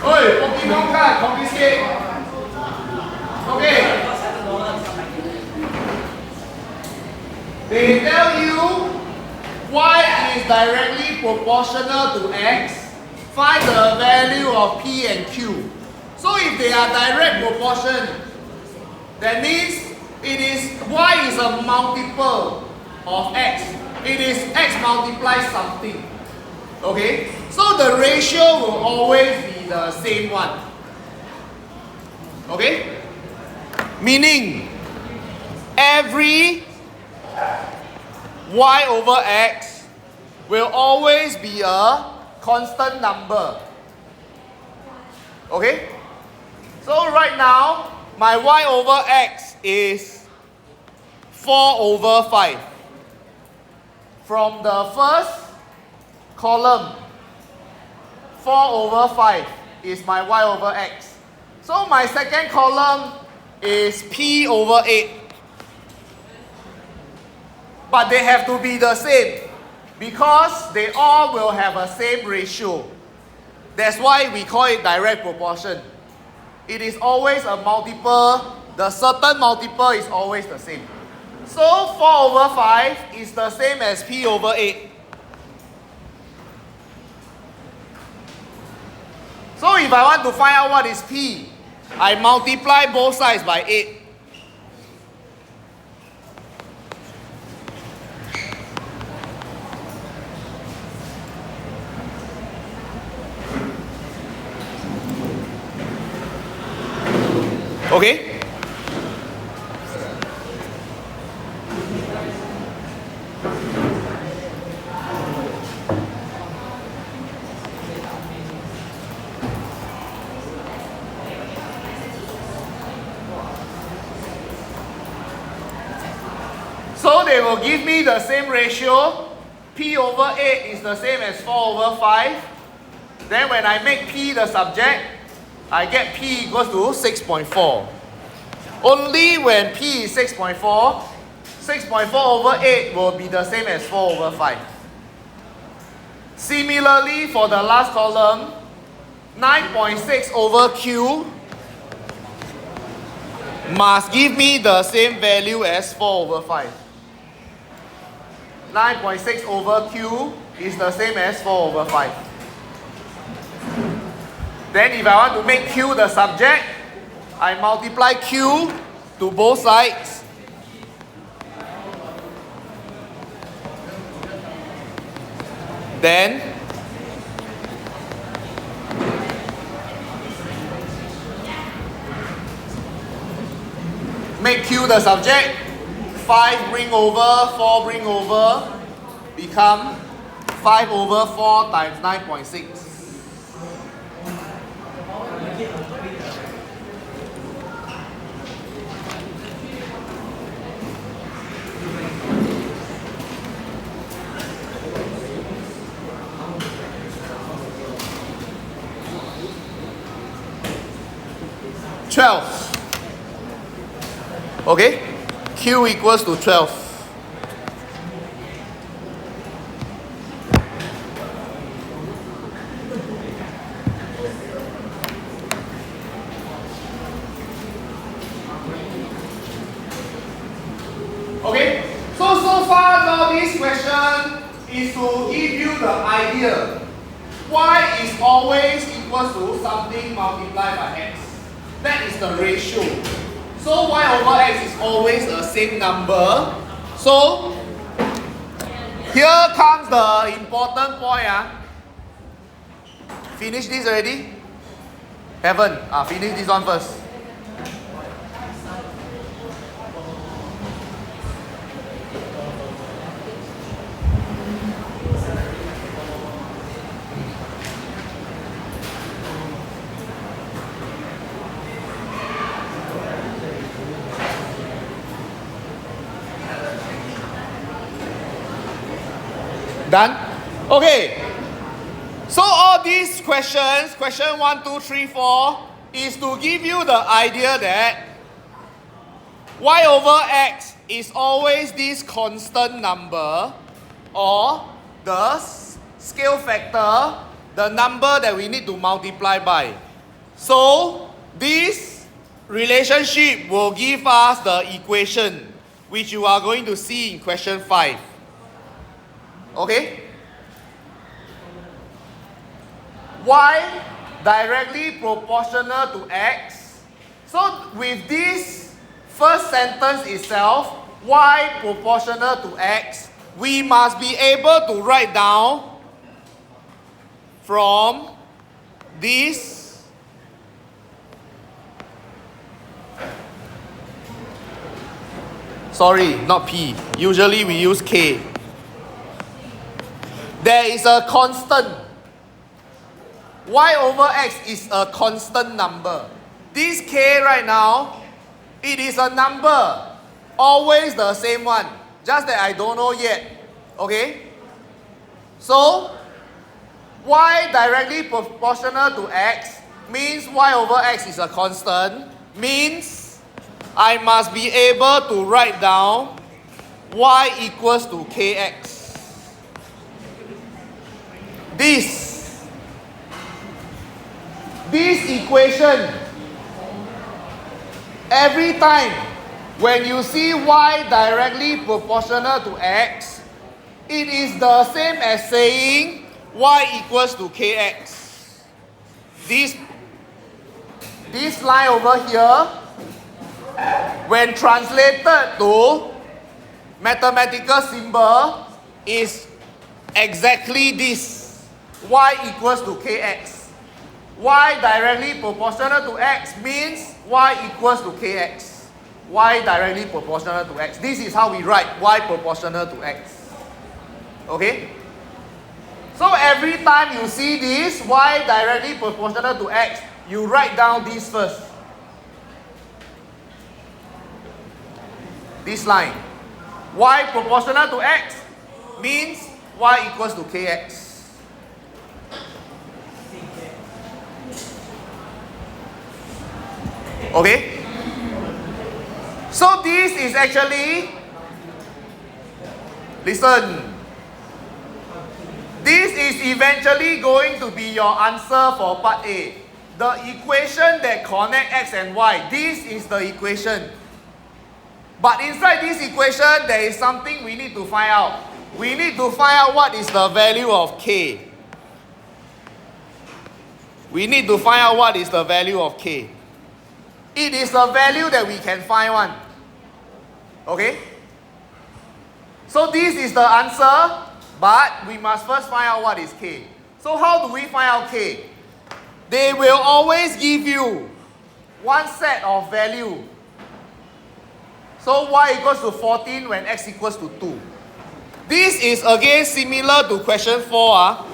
Oi, Pokemon card, confiscate. Okay. They tell you y is directly proportional to x. Find the value of p and q. So if they are direct proportion, that means it is y is a multiple of x. It is x multiplies something. Okay? So the ratio will always be the same one. Okay? Meaning every y over x will always be a constant number. Okay? So right now, my y over x is 4 over 5. From the first column, 4 over 5 is my y over x. So my second column is p over 8. But they have to be the same because they all will have a same ratio. That's why we call it direct proportion. It is always a multiple. The certain multiple is always the same. So 4 over 5 is the same as p over 8. So if I want to find out what is p, I multiply both sides by 8. Okay? So they will give me the same ratio. P over 8 is the same as 4 over 5. Then when I make P the subject, I get P equals to 6.4. Only when P is 6.4, 6.4 over 8 will be the same as 4 over 5. Similarly, for the last column, 9.6 over Q must give me the same value as 4 over 5. 9.6 over Q is the same as 4 over 5. Then if I want to make Q the subject, I multiply Q to both sides. Then make Q the subject. 5 bring over, 4 bring over, become 5 over 4 times 9.6. Okay, Q equals to 12. Okay, so far now this question is to give you the idea. Y is always equals to something multiplied by x. That is the ratio. So y over x is always the same number. So here comes the important point. Finish this already? Haven't? Finish this one first. Done? Okay. So all these questions, question 1, 2, 3, 4, is to give you the idea that y over x is always this constant number or the scale factor, the number that we need to multiply by. So this relationship will give us the equation which you are going to see in question 5. Okay? Y directly proportional to X. So with this first sentence itself, Y proportional to X, we must be able to write down from this not P. Usually we use K. There is a constant. Y over X is a constant number. This K right now, it is a number. Always the same one. Just that I don't know yet. Okay? So, Y directly proportional to X means Y over X is a constant. Means I must be able to write down Y equals to Kx. This equation, every time when you see Y directly proportional to X, it is the same as saying Y equals to Kx. This line over here, when translated to mathematical symbol, is exactly this. Y equals to Kx. Y directly proportional to X means Y equals to Kx. Y directly proportional to X. This is how we write Y proportional to X. Okay? So every time you see this, Y directly proportional to X, you write down this first. This line. Y proportional to X means Y equals to Kx. Okay? So this is actually, listen, this is eventually going to be your answer for part A. The equation that connects X and Y, this is the equation. But inside this equation, there is something we need to find out. We need to find out what is the value of K. We need to find out what is the value of K. It is a value that we can find one. Okay? So this is the answer, but we must first find out what is K. So how do we find out K? They will always give you one set of value. So Y equals to 14 when X equals to 2. This is again similar to question 4.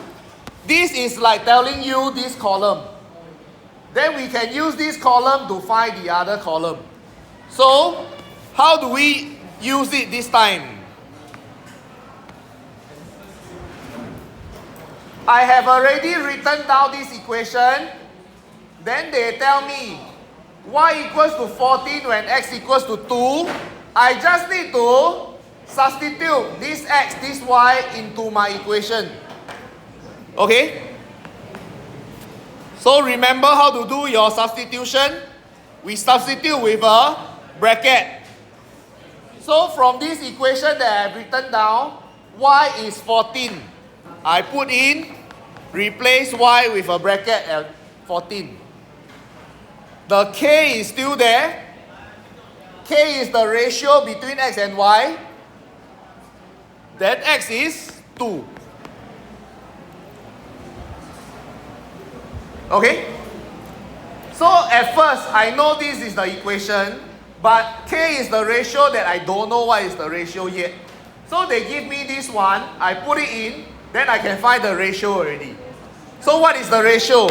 This is like telling you this column. Then we can use this column to find the other column. So, how do we use it this time? I have already written down this equation. Then they tell me Y equals to 14 when X equals to 2. I just need to substitute this X, this Y into my equation. Okay? So remember how to do your substitution? We substitute with a bracket. So from this equation that I've written down, Y is 14. I put in, replace Y with a bracket at 14. The K is still there. K is the ratio between X and Y. Then X is 2. Okay? So at first, I know this is the equation, but K is the ratio that I don't know what is the ratio yet. So they give me this one, I put it in, then I can find the ratio already. So what is the ratio?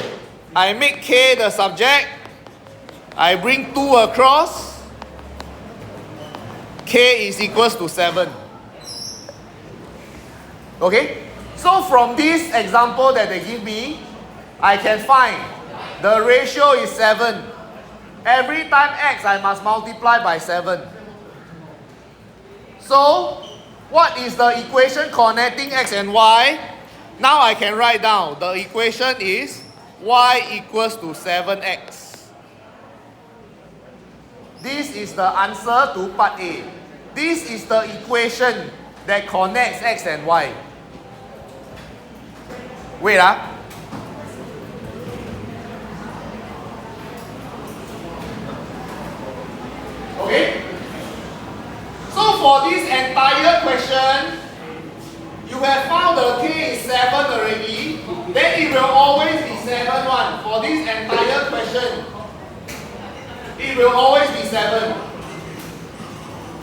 I make K the subject, I bring 2 across, K is equals to 7. Okay? So from this example that they give me, I can find the ratio is 7. Every time X, I must multiply by 7. So, what is the equation connecting X and Y? Now I can write down the equation is y equals to 7x. This is the answer to part A. This is the equation that connects x and y. Wait Okay? So for this entire question, you have found the k is 7 already, then it will always be 7 1. For this entire question, it will always be 7.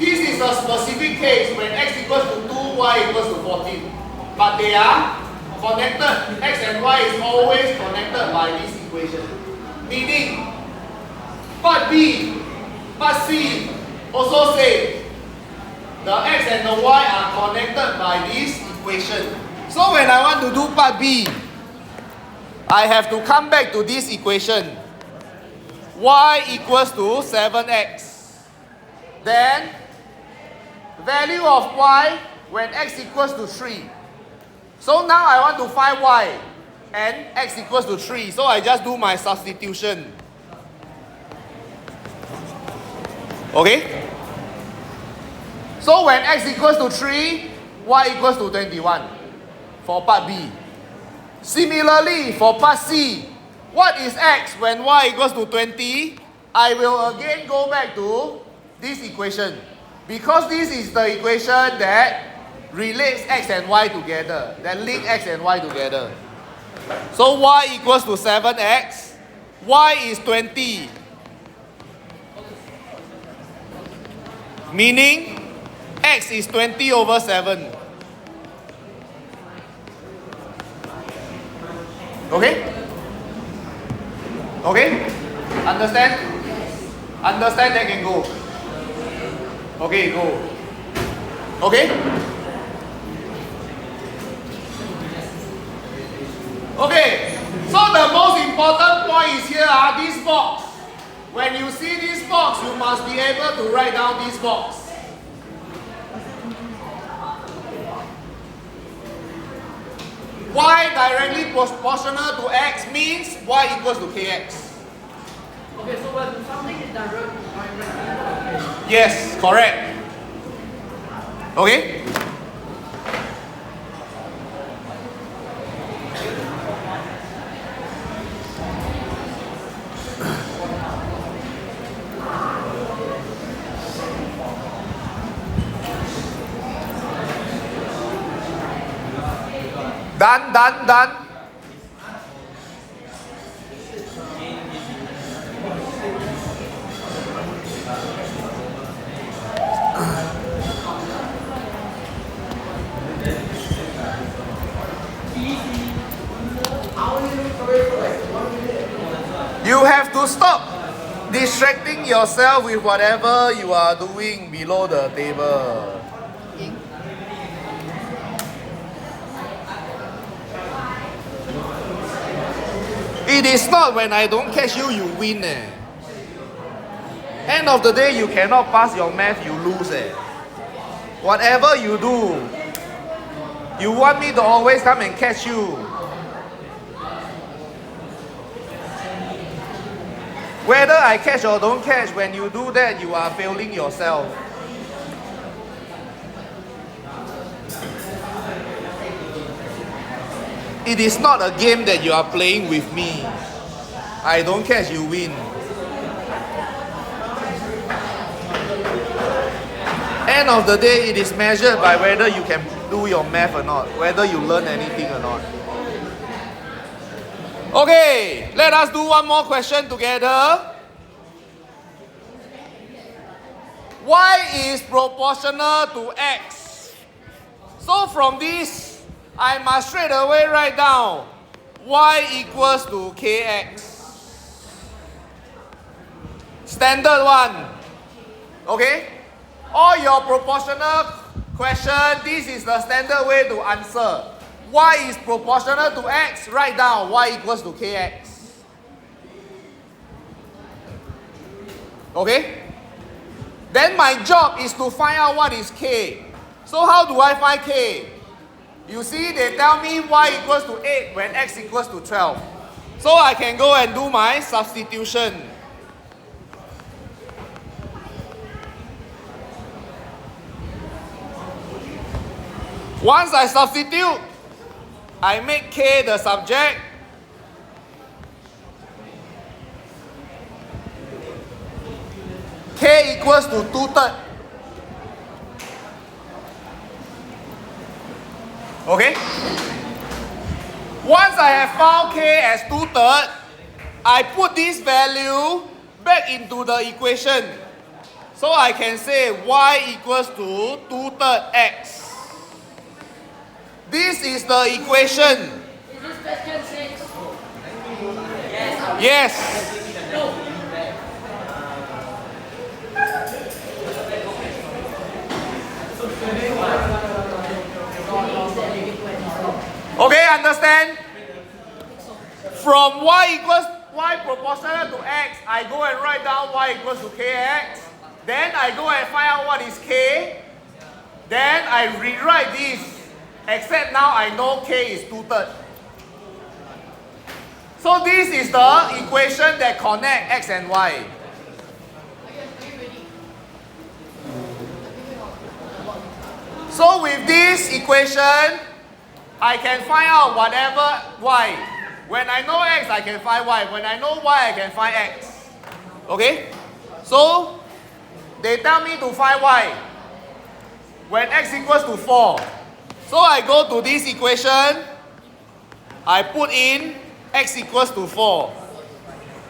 This is a specific case when x equals to 2, y equals to 14. But they are connected. X and y is always connected by this equation. Meaning, part B, part C also say the x and the y are connected by this equation. So when I want to do part B, I have to come back to this equation. Y equals to 7x. Then, value of y when x equals to 3. So now I want to find y and x equals to 3. So I just do my substitution. Okay? So when x equals to 3, y equals to 21 for part B. Similarly, for part C, what is x when y equals to 20? I will again go back to this equation. Because this is the equation that relates x and y together, that link x and y together. So y equals to 7x, y is 20. Meaning, x is 20 over 7. Okay? Okay? Understand? Understand, then can go. Okay, go. Okay? Okay, so the most important point is here, this box. When you see this box, you must be able to write down this box. Y directly proportional to x means y equals to kx. Okay, so when something is directly. Yes, correct. Okay? Done, done, done. You have to stop distracting yourself with whatever you are doing below the table. It is not when I don't catch you, you win. End of the day, you cannot pass your math, you lose. Whatever you do, you want me to always come and catch you. Whether I catch or don't catch, when you do that, you are failing yourself. It is not a game that you are playing with me. I don't catch, you win. End of the day, it is measured by whether you can do your math or not, whether you learn anything or not. Okay, let us do one more question together. Y is proportional to x. So from this, I must straight away write down y equals to kx. Standard one. Okay? All your proportional question, this is the standard way to answer. Y is proportional to x, write down y equals to kx. Okay? Then my job is to find out what is k. So how do I find k? You see, they tell me y equals to 8 when x equals to 12. So I can go and do my substitution. Once I substitute, I make k the subject. K equals to 2/3. Okay? Once I have found k as 2/3, I put this value back into the equation. So I can say y equals to 2/3 x. This is the equation. Is this question 6? Yes. Okay, understand? From y proportional to x, I go and write down y equals to kx. Then I go and find out what is k. Then I rewrite this. Except now I know k is 2/3. So this is the equation that connects x and y. So with this equation, I can find out whatever y. When I know x, I can find y. When I know y, I can find x. Okay? So they tell me to find y when x equals to 4. So I go to this equation, I put in x equals to 4.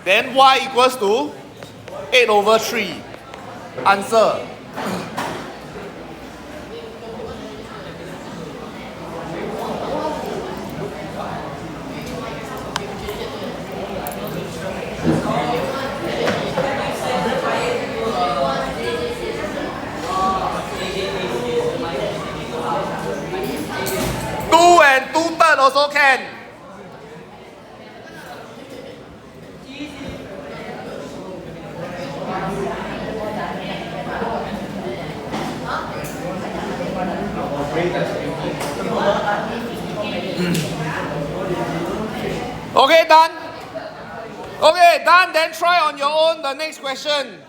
Then y equals to 8/3. Answer. And 2/3 also can. Okay, done. Okay, done. Then try on your own the next question.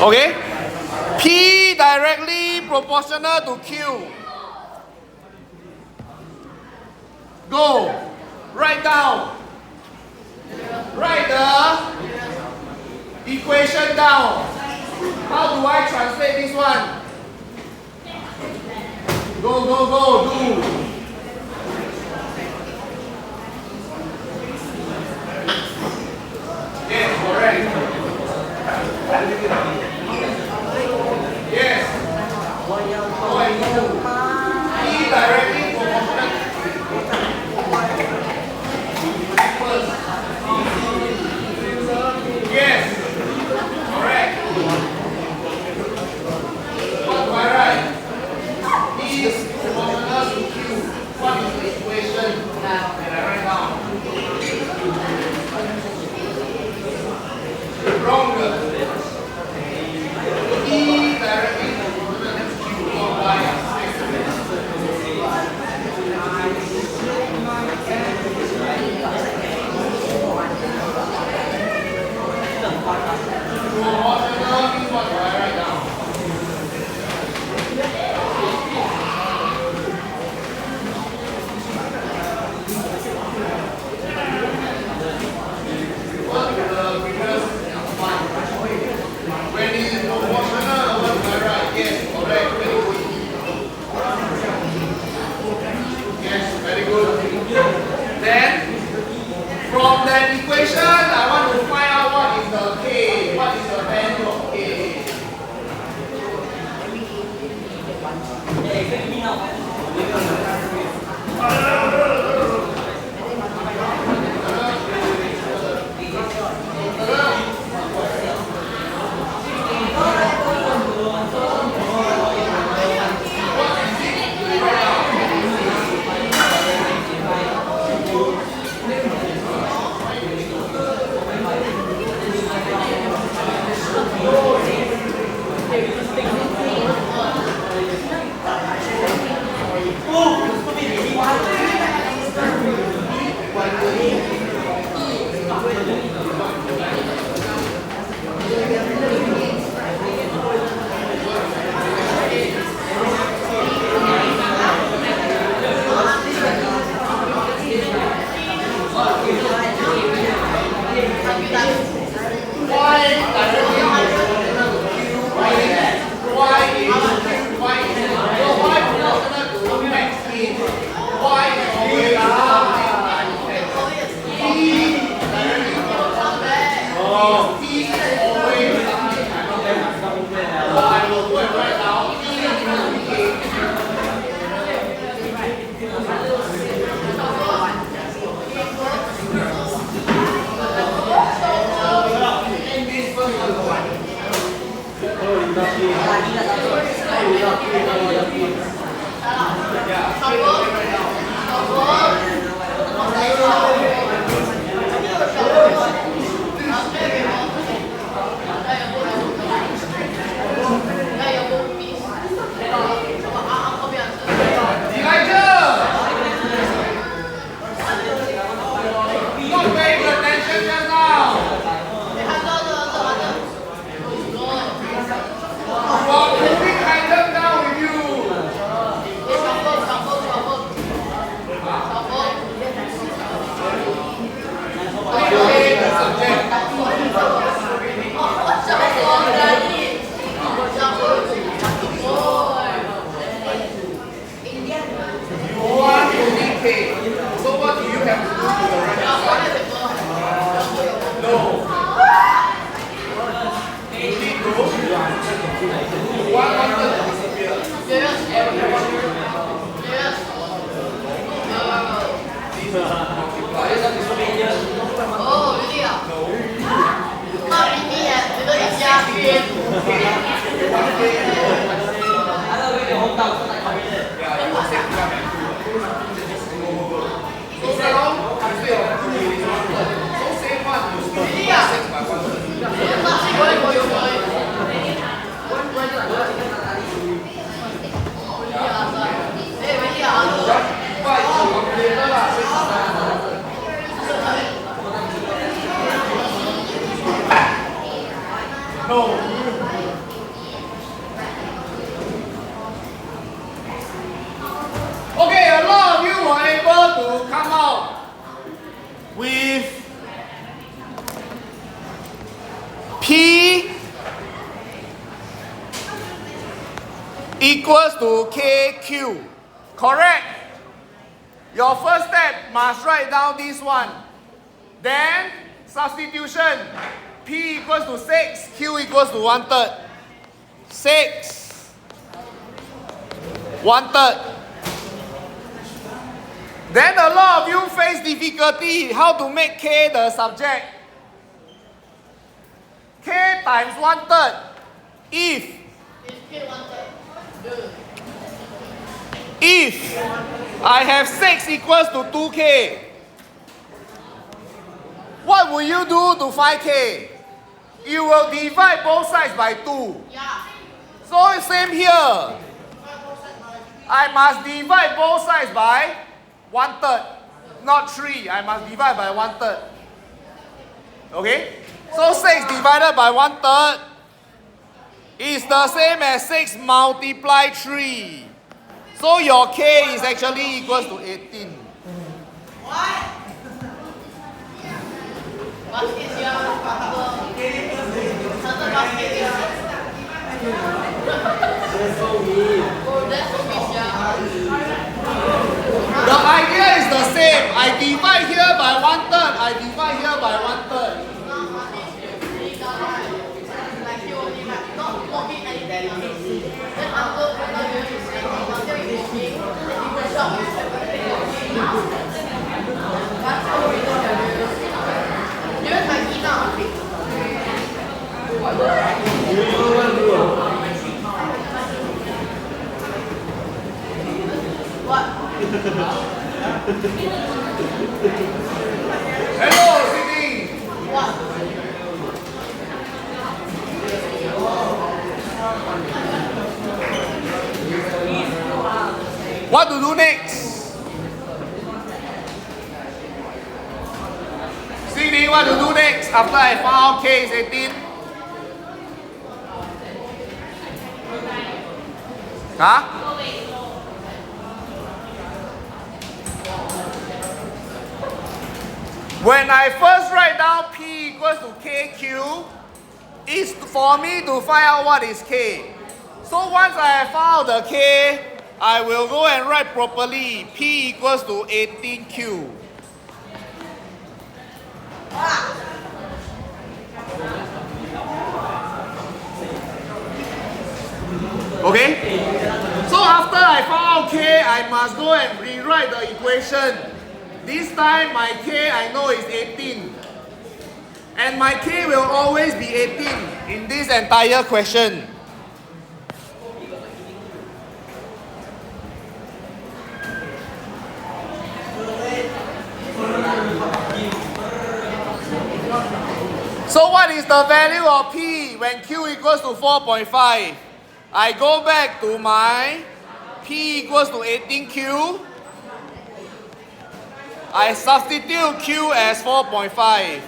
Okay? P directly proportional to Q. Go. Write down. Write the equation down. How do I translate this one? Go, go, go, do. Yes, correct. Yes. Go and do. P directly proportional. Yes. Correct. What do I write? P is proportional to Q. What is the equation that I write down? Wrong. P directly proportional to Q or Y. Proportional means what do I write down? What is the previous one? When it is proportional, what do I write? Yes, correct. Very good. Yes, very good. Then, from that equation, I want to find out what is the k. What is the value of k? Okay, a lot of you were able to come out with P equals to KQ. Correct? Your first step must write down this one. Then substitution. P equals to 6, Q equals to 1/3. 6, 1/3. Then a lot of you face difficulty how to make K the subject. K times 1/3. If I have 6 equals to 2K, what will you do to find K? You will divide both sides by 2. Yeah. So same here. I must divide both sides by 1/3. Not 3. I must divide by 1/3. Okay? So 6 divided by 1/3 is the same as 6 multiply 3. So your K is actually equals to 18. The idea is the same. I divide here by 1/3. I divide here by 1/3. Hello, Sydney. What to do next? Sydney, what to do next after I found K is 18? Huh? When I first write down P equals to KQ, it's for me to find out what is K. So once I have found the K, I will go and write properly. P equals to 18Q. Okay? So after I found out K, I must go and rewrite the equation. This time my K I know is 18. And my K will always be 18 in this entire question. So what is the value of P when Q equals to 4.5? I go back to my P equals to 18Q. I substitute Q as 4.5.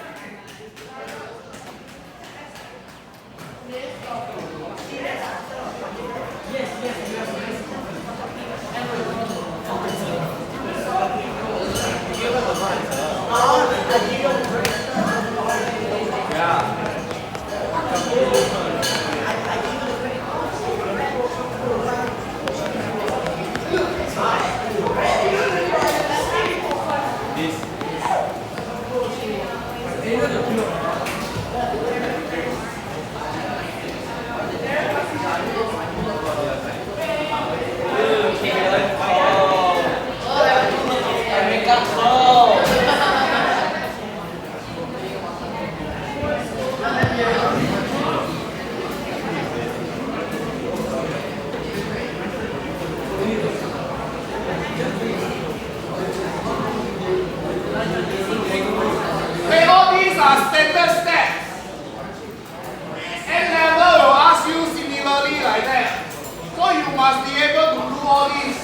must be able to do all this.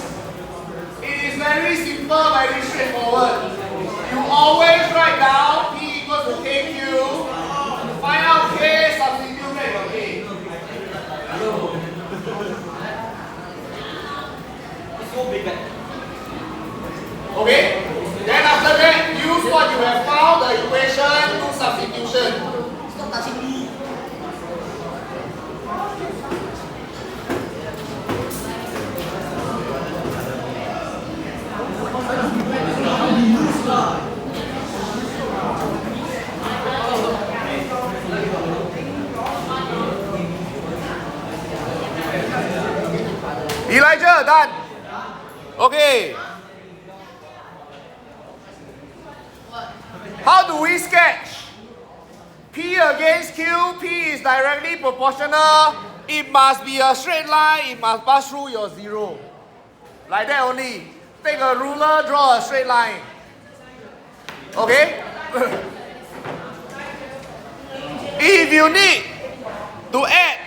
It is very simple, very straightforward. You always write down P equals to KQ. Find out K, substitute back your K. Okay? Then after that, use what you have found, the equation, do substitution. Stop touching me. Elijah, done. Okay. How do we sketch? P against Q, P is directly proportional. It must be a straight line, it must pass through your zero. Like that only. Take a ruler, draw a straight line. Okay? If you need to add,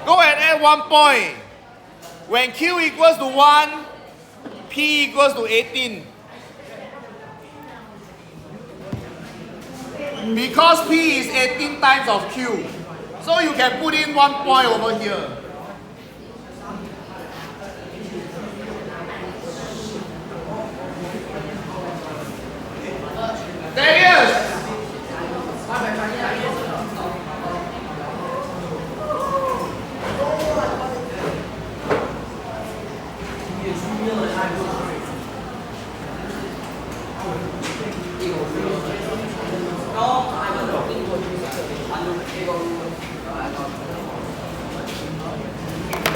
go and add 1 point. When Q equals to 1, P equals to 18. Because P is 18 times of Q. So you can put in 1 point over here. Darius!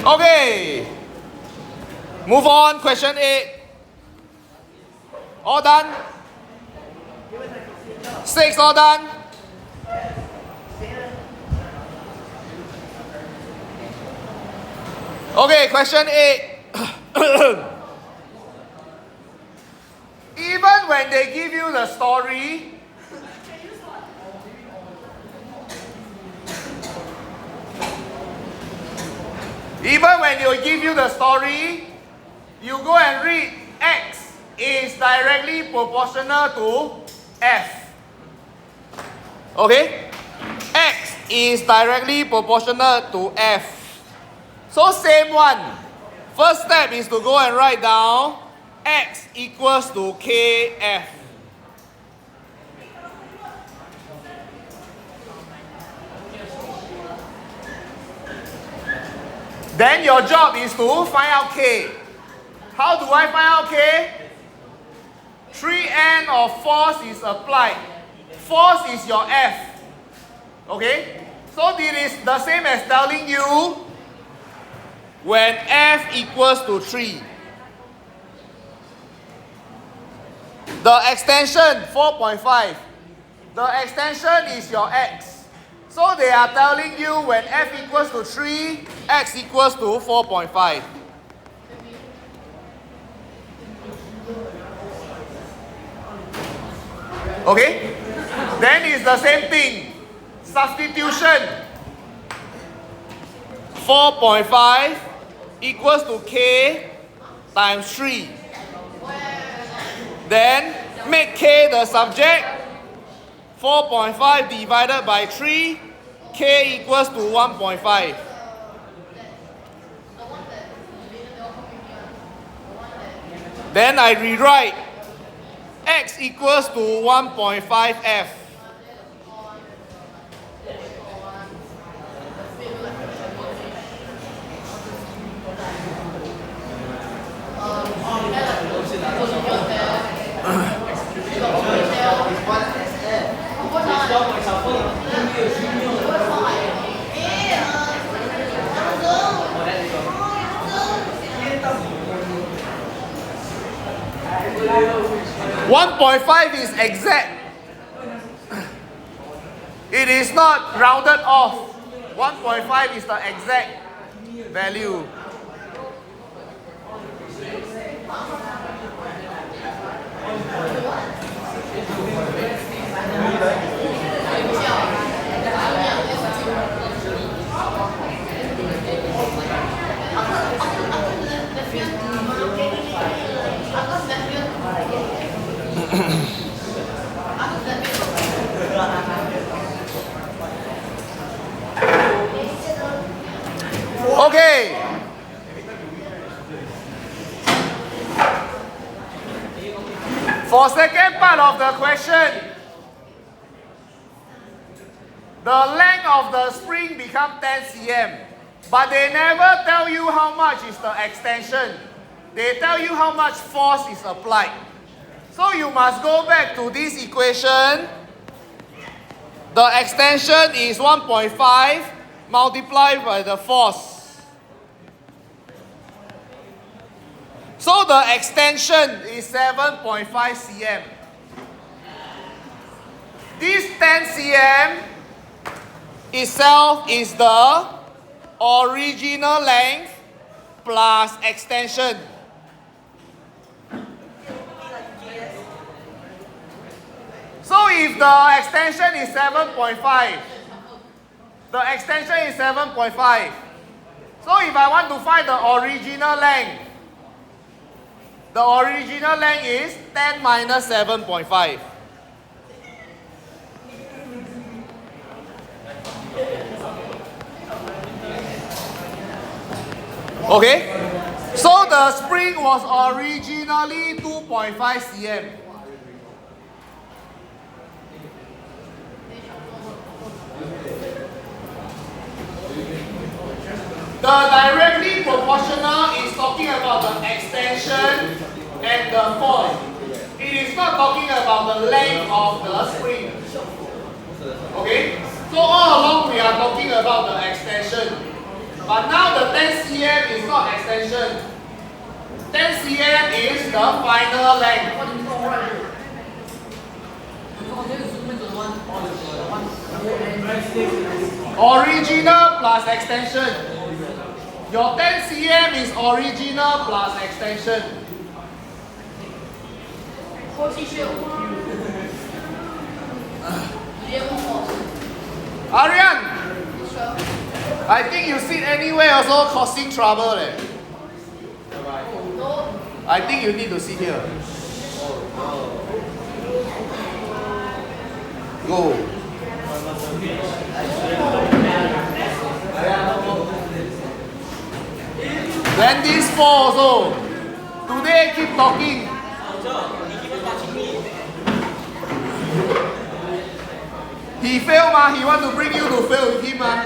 Okay. Move on, question 8. All done? 6 all done? Okay, question 8. Even when they give you the story, you go and read X is directly proportional to F. Okay? X is directly proportional to F. So same one. First step is to go and write down X equals to KF. Then your job is to find out K. How do I find out K? 3N of force is applied. Force is your F. Okay? So this is the same as telling you when F equals to 3. The extension 4.5. The extension is your X. So they are telling you when F equals to 3, X equals to 4.5. Okay? Then it's the same thing. Substitution. 4.5 equals to K times 3. Then make K the subject. 4.5 divided by 3, K equals to 1.5. Then I rewrite X equals to 1.5F. One 1.5 is exact. It is not rounded off. 1.5 is the exact value. Okay. For second part of the question, the length of the spring become 10 cm, but they never tell you how much is the extension. They tell you how much force is applied. So you must go back to this equation. The extension is 1.5 multiplied by the force. So the extension is 7.5 cm. This 10 cm itself is the original length plus extension. So if the extension is 7.5, the extension is 7.5. So if I want to find the original length is 10 minus 7.5. Okay? So the spring was originally 2.5 cm. The directly proportional is talking about the extension and the force. It is not talking about the length of the spring. Okay? So all along we are talking about the extension. But now the 10 cm is not extension. 10 cm is the final length. Original plus extension. Your 10 cm is original plus extension. Aryan, I think you sit anywhere also causing trouble. I think you need to sit here. Go. Then this four also. Today keep talking. He failed ma, he want to bring you to fail with him ma.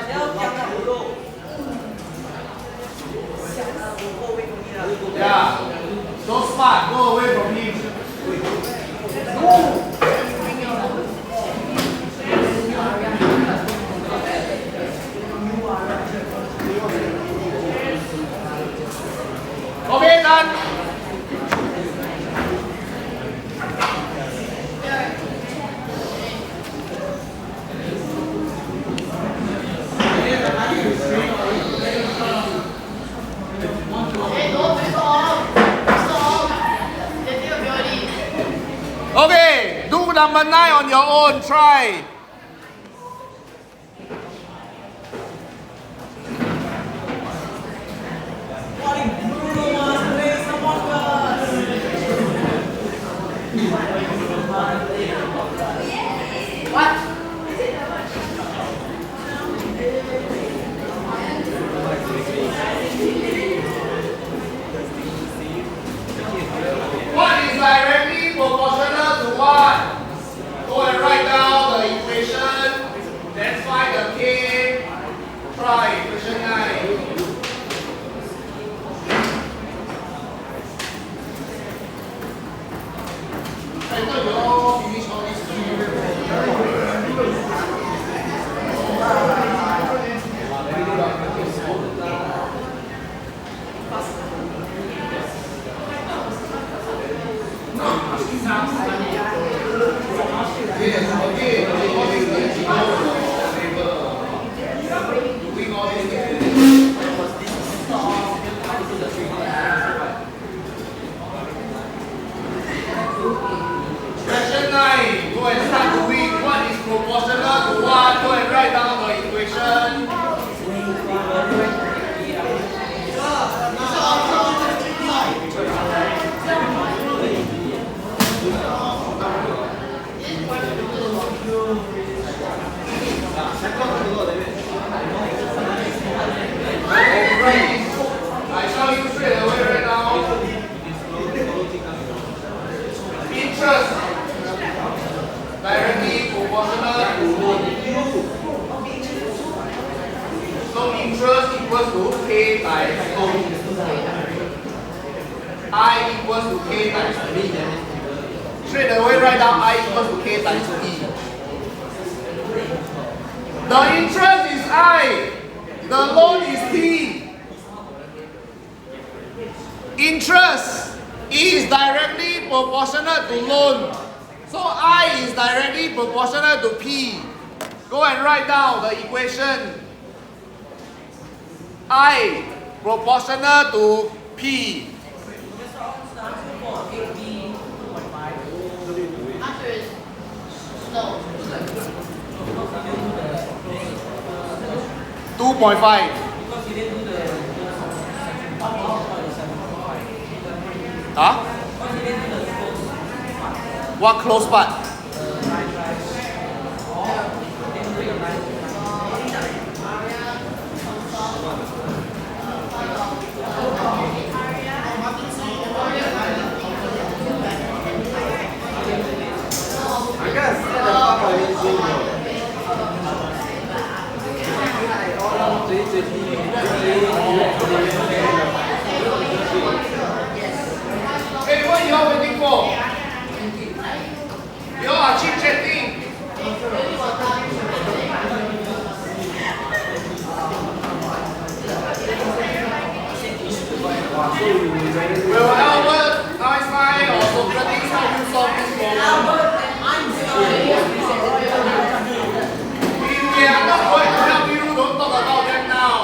Yeah. So smart, go away from him. Okay, done. Okay, do number 9 on your own, try. What is directly proportional to what? Go and write down the equation, then find the k, try equation 9. I thought you all finished all this. I equals to K times P. Straight away write down I equals to K times P. The interest is I. The loan is P. Interest is directly proportional to loan. So I is directly proportional to P. Go and write down the equation. I proportional to P. Answer is no. 2.5. Huh? What close part? Hey, what you all waiting for? You all are chit-chatting. Will Albert, Einstein, or Socrates help you solve this problem? If they are not going to help you, don't talk about them now.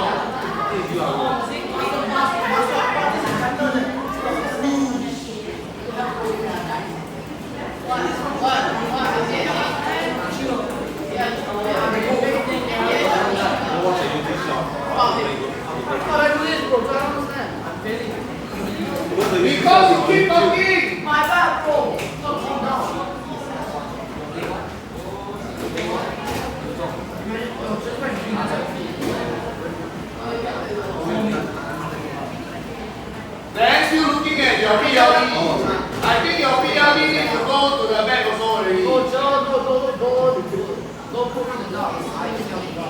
Because you keep talking. My bad, bro. Then still looking at your PLD. I think your PLD needs to go to the back also already. Go put it down. I think I'll go.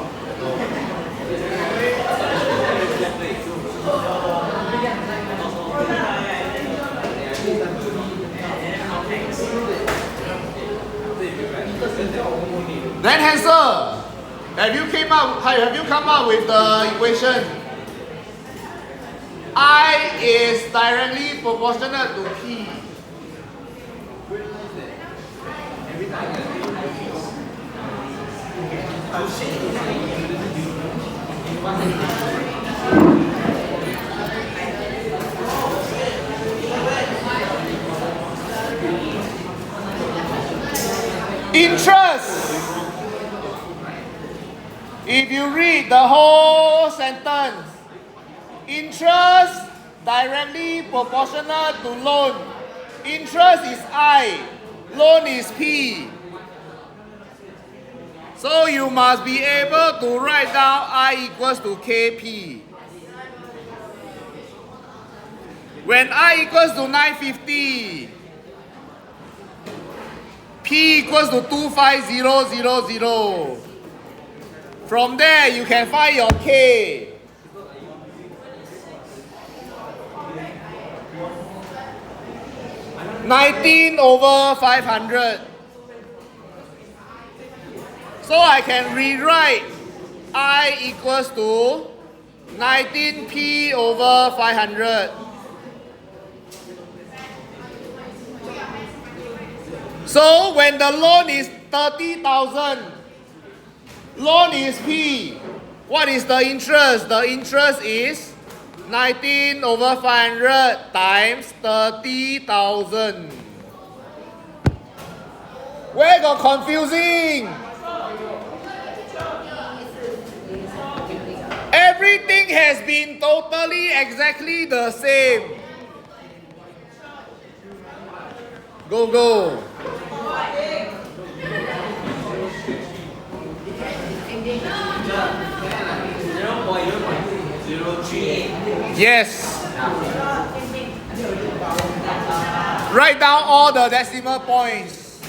Then Hansel, have you come up with the equation? I is directly proportional to P. Interest. If you read the whole sentence, interest directly proportional to loan. Interest is I, loan is P. So you must be able to write down I equals to KP. When I equals to 950, P equals to 25000. From there, you can find your K. (19/500). So I can rewrite I equals to 19p/500. So when the loan is 30,000, loan is P. What is the interest? The interest is 19/500 times 30,000. Where got confusing? Everything has been totally exactly the same. Go. Yes. Write down all the decimal points.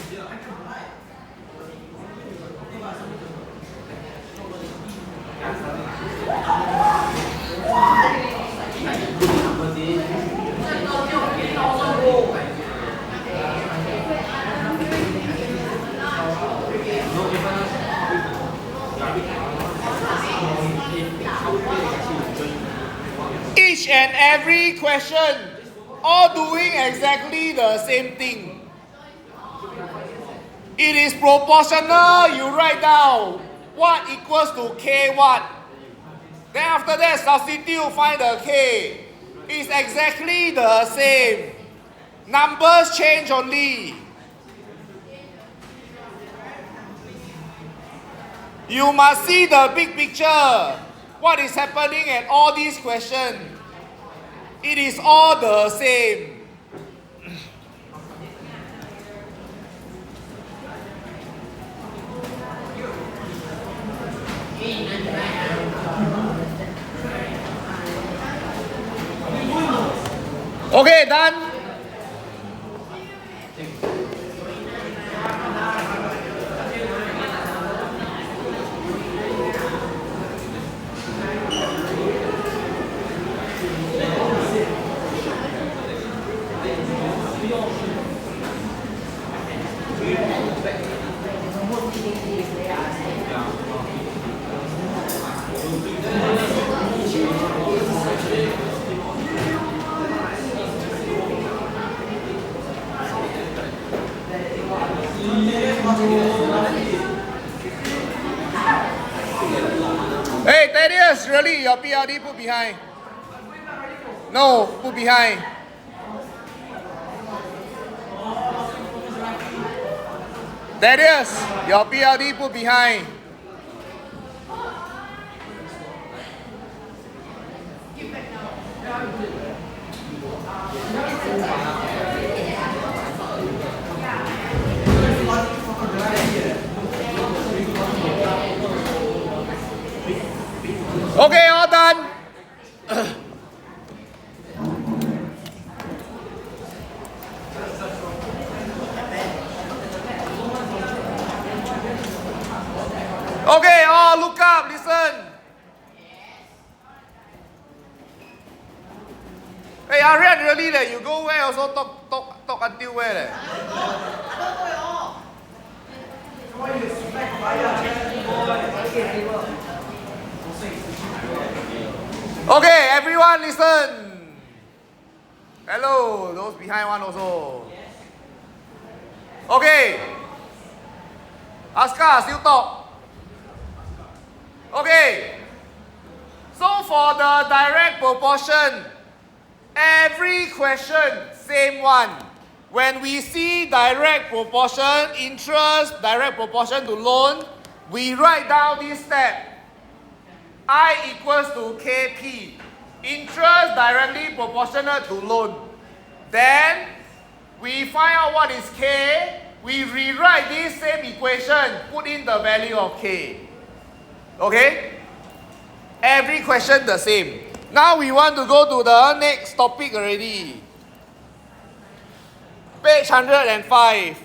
each and every question, all doing exactly the same thing. It is proportional, you write down what equals to k what. Then after that, substitute, find the k. It's exactly the same. Numbers change only. You must see the big picture. What is happening at all these questions? It is all the same. Okay, done. Hey, Thaddeus, really, your PLD put behind. No, put behind. Thaddeus, your PLD put behind. Okay, all done. Okay, all look up, listen. Hey, Arian, really that you go where also talk until where leh? Okay, everyone listen. Hello, those behind one also. Okay. Aska, still talk. Okay. So for the direct proportion, every question, same one. When we see direct proportion, interest, direct proportion to loan, we write down this step. I equals to KP. Interest directly proportional to loan. Then, we find out what is K. We rewrite this same equation, put in the value of K. Okay? Every question the same. Now we want to go to the next topic already. Page 105.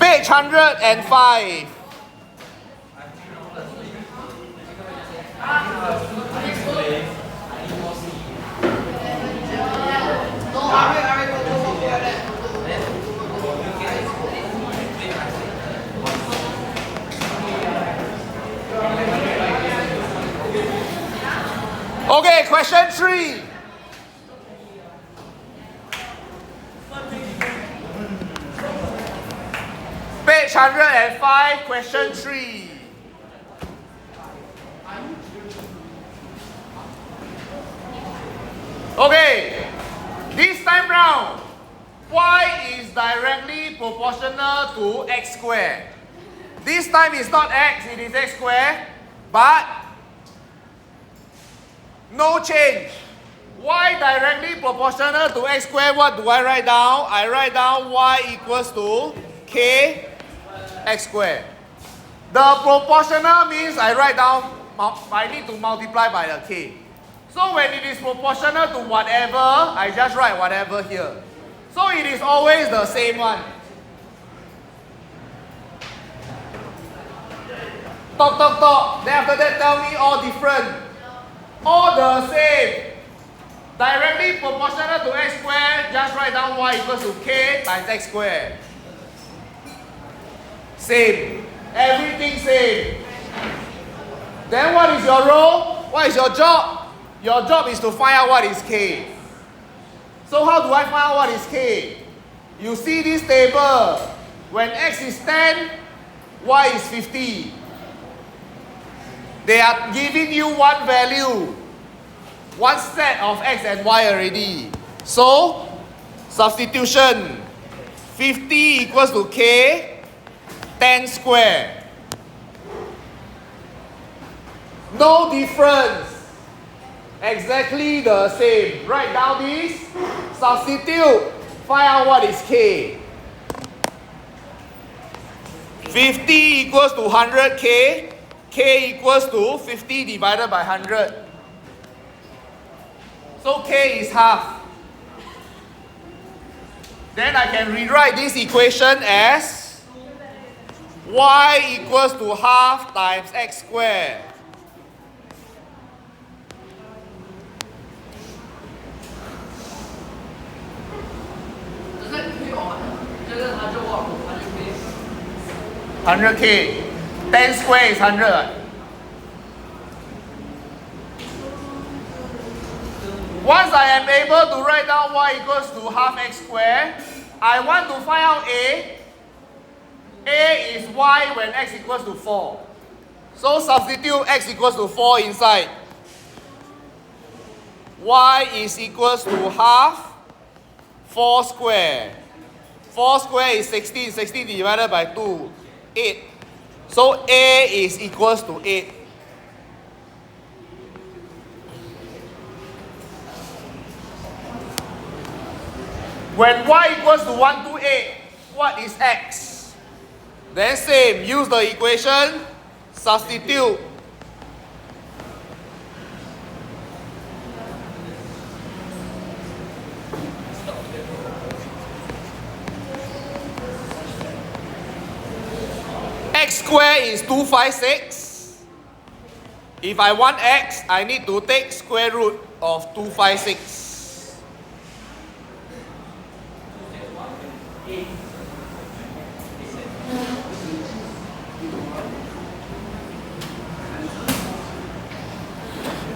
Page 105. Okay, question 3. Page 105, question 3. Okay, this time round, y is directly proportional to x squared. This time it's not x, it is x squared, but no change. Y directly proportional to x squared, what do I write down? I write down y equals to k x squared. The proportional means I write down, I need to multiply by the k. So when it is proportional to whatever, I just write whatever here. So it is always the same one. Talk. Then after that tell me all different. All the same. Directly proportional to x squared, just write down y equals to k times x squared. Same. Everything same. Then what is your role? What is your job? Your job is to find out what is k. So how do I find out what is k? You see this table. When x is 10, y is 50. They are giving you one value, one set of x and y already. So, substitution. 50 equals to k, 10 squared. No difference. Exactly the same. Write down this. Substitute. Find out what is k. 50 equals to 100k. K equals to 50 divided by 100. So k is half. Then I can rewrite this equation as y equals to half times x squared. Does that K or 100 watt? 100k. 10 square is 100. Once I am able to write down y equals to half x squared, I want to find out a. A is y when x equals to 4. So substitute x equals to 4 inside. Y is equals to half 4 square. 4 square is 16. 16 divided by 2, 8. So A is equals to 8. When y equals to 1 to 8, what is x? Then same, use the equation, substitute. X squared is 256. If I want x, I need to take square root of 256.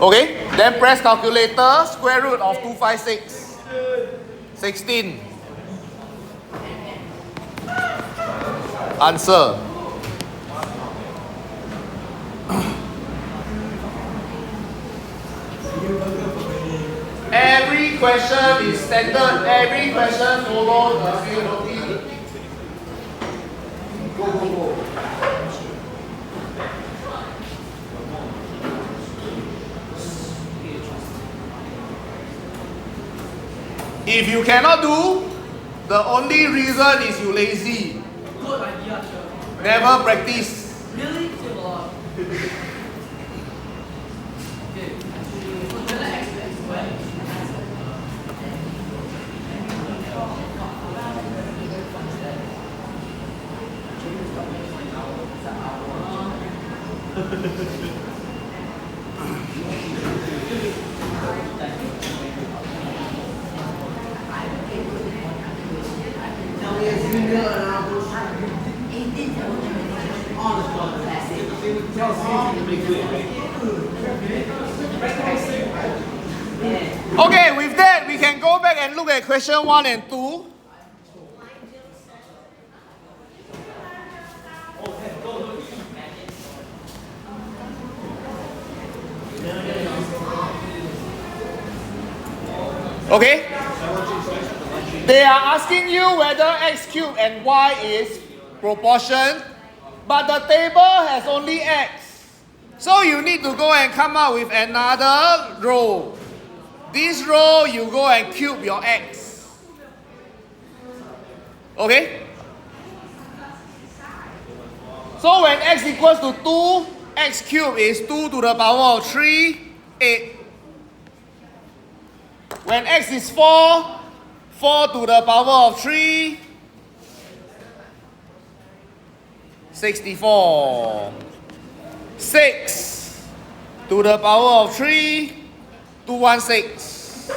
Okay, then press calculator, square root of 256. 16. Answer. Every question is standard. Every question follows the same routine. Go, go, go. If you cannot do, the only reason is you lazy. Good idea, sir. Never practice. Really? Save a lot. Okay. So then the x squared. Okay, with that, we can go back and look at question 1 and 2. Okay? They are asking you whether x cubed and y is proportion, but the table has only x. So you need to go and come up with another row. This row, you go and cube your x. Okay? So when x equals to 2, x cubed is 2 to the power of 3, 8. When x is 4, 4 to the power of 3, 64. 6 to the power of 3, 216.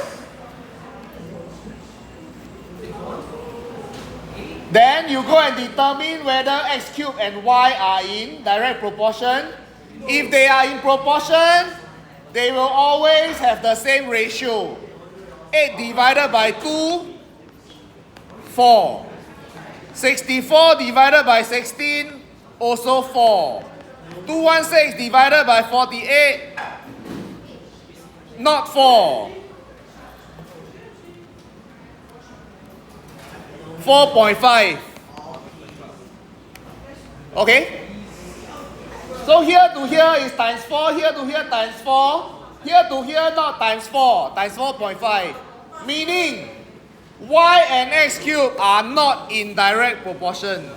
Then you go and determine whether x cubed and y are in direct proportion. If they are in proportion, they will always have the same ratio. 8 divided by 2, 4. 64 divided by 16, also 4. 216 divided by 48, not 4. 4.5. Okay? So here to here is times 4, here to here times 4, here to here not times 4, times 4.5. Meaning, y and x cubed are not in direct proportion.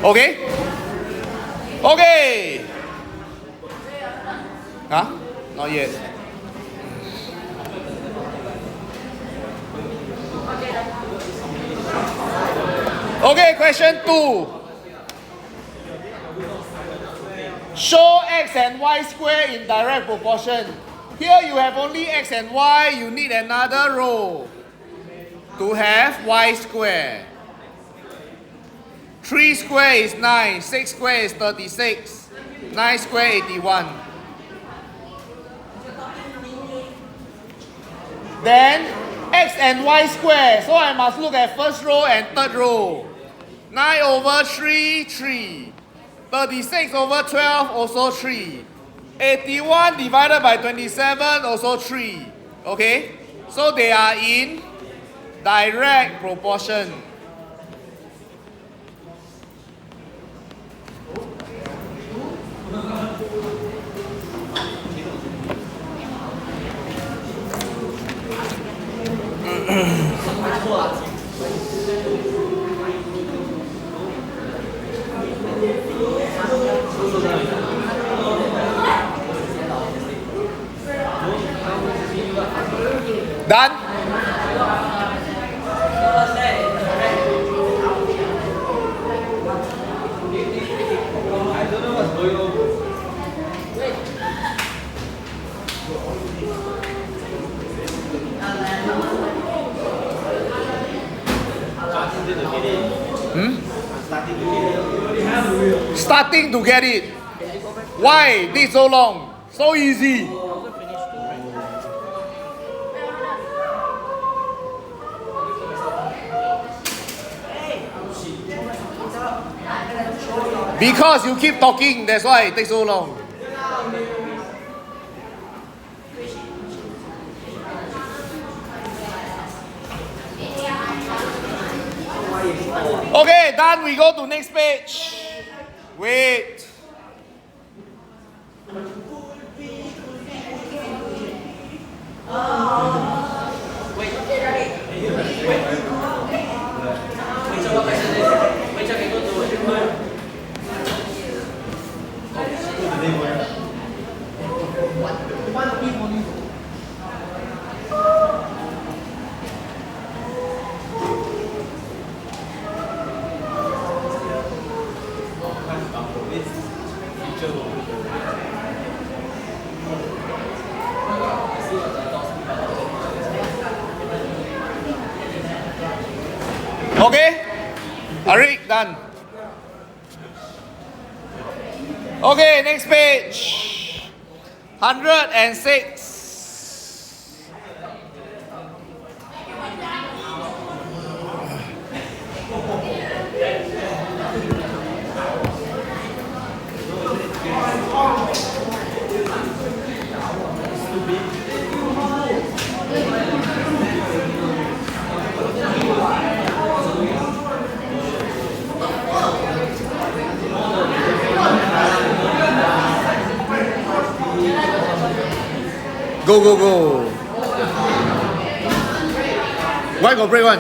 Okay? Okay! Huh? Not yet. Okay, question 2. Show x and y square in direct proportion. Here you have only x and y, you need another row to have y square. 3 square is 9, 6 square is 36, 9 square 81. Then x and y square, so I must look at first row and third row. 9 over 3, 3. 36 over 12, also 3. 81 divided by 27, also 3. Okay? So they are in direct proportion. Done? Starting to get it. Why this so long? So easy. Because you keep talking, that's why it takes so long. Okay, done. We go to next page. Wait. Okay? Arik, done. Okay, next page. 106. Go, go, go. Why go break one?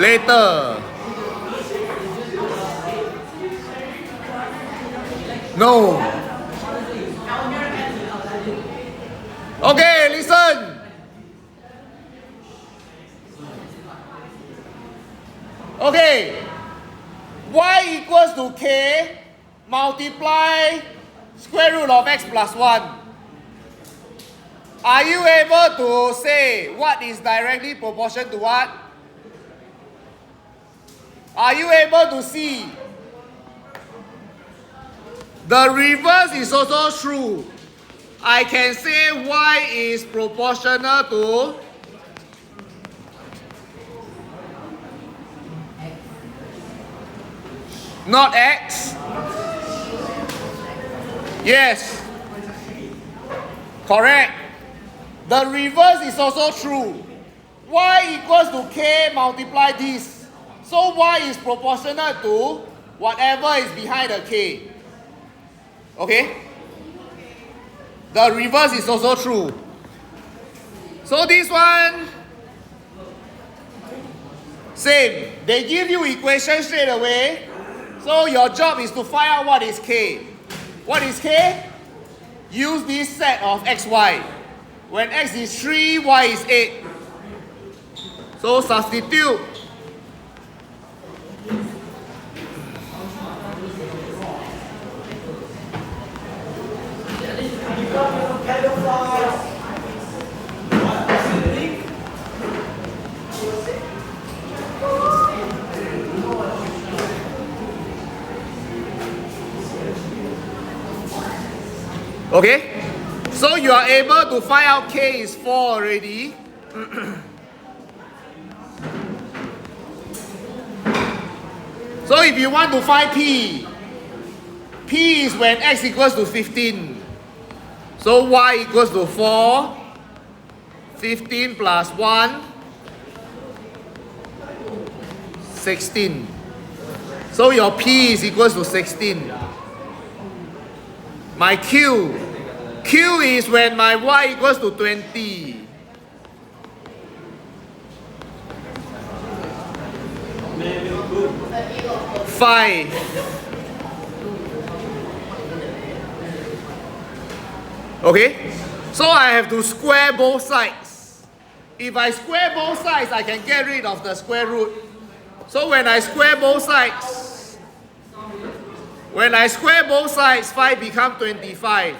Later. No. Okay, listen. Okay. Y equals to k multiply square root of x plus 1. Are you able to say what is directly proportional to what? Are you able to see? The reverse is also true. I can say y is proportional to not x. Yes. Correct. The reverse is also true. Y equals to k multiply this. So y is proportional to whatever is behind the k. Okay? The reverse is also true. So this one, same. They give you equation straight away. So your job is to find out what is k. What is k? Use this set of xy. When x is 3, y is 8. So substitute. Okay, so you are able to find out k is 4 already. So if you want to find p is when x equals to 15. So y equals to 4, 15 plus 1, 16. So your p is equals to 16. My q is when my y equals to 20. Five. Okay, so I have to square both sides. If I square both sides, I can get rid of the square root. So when I square both sides, 5 become 25.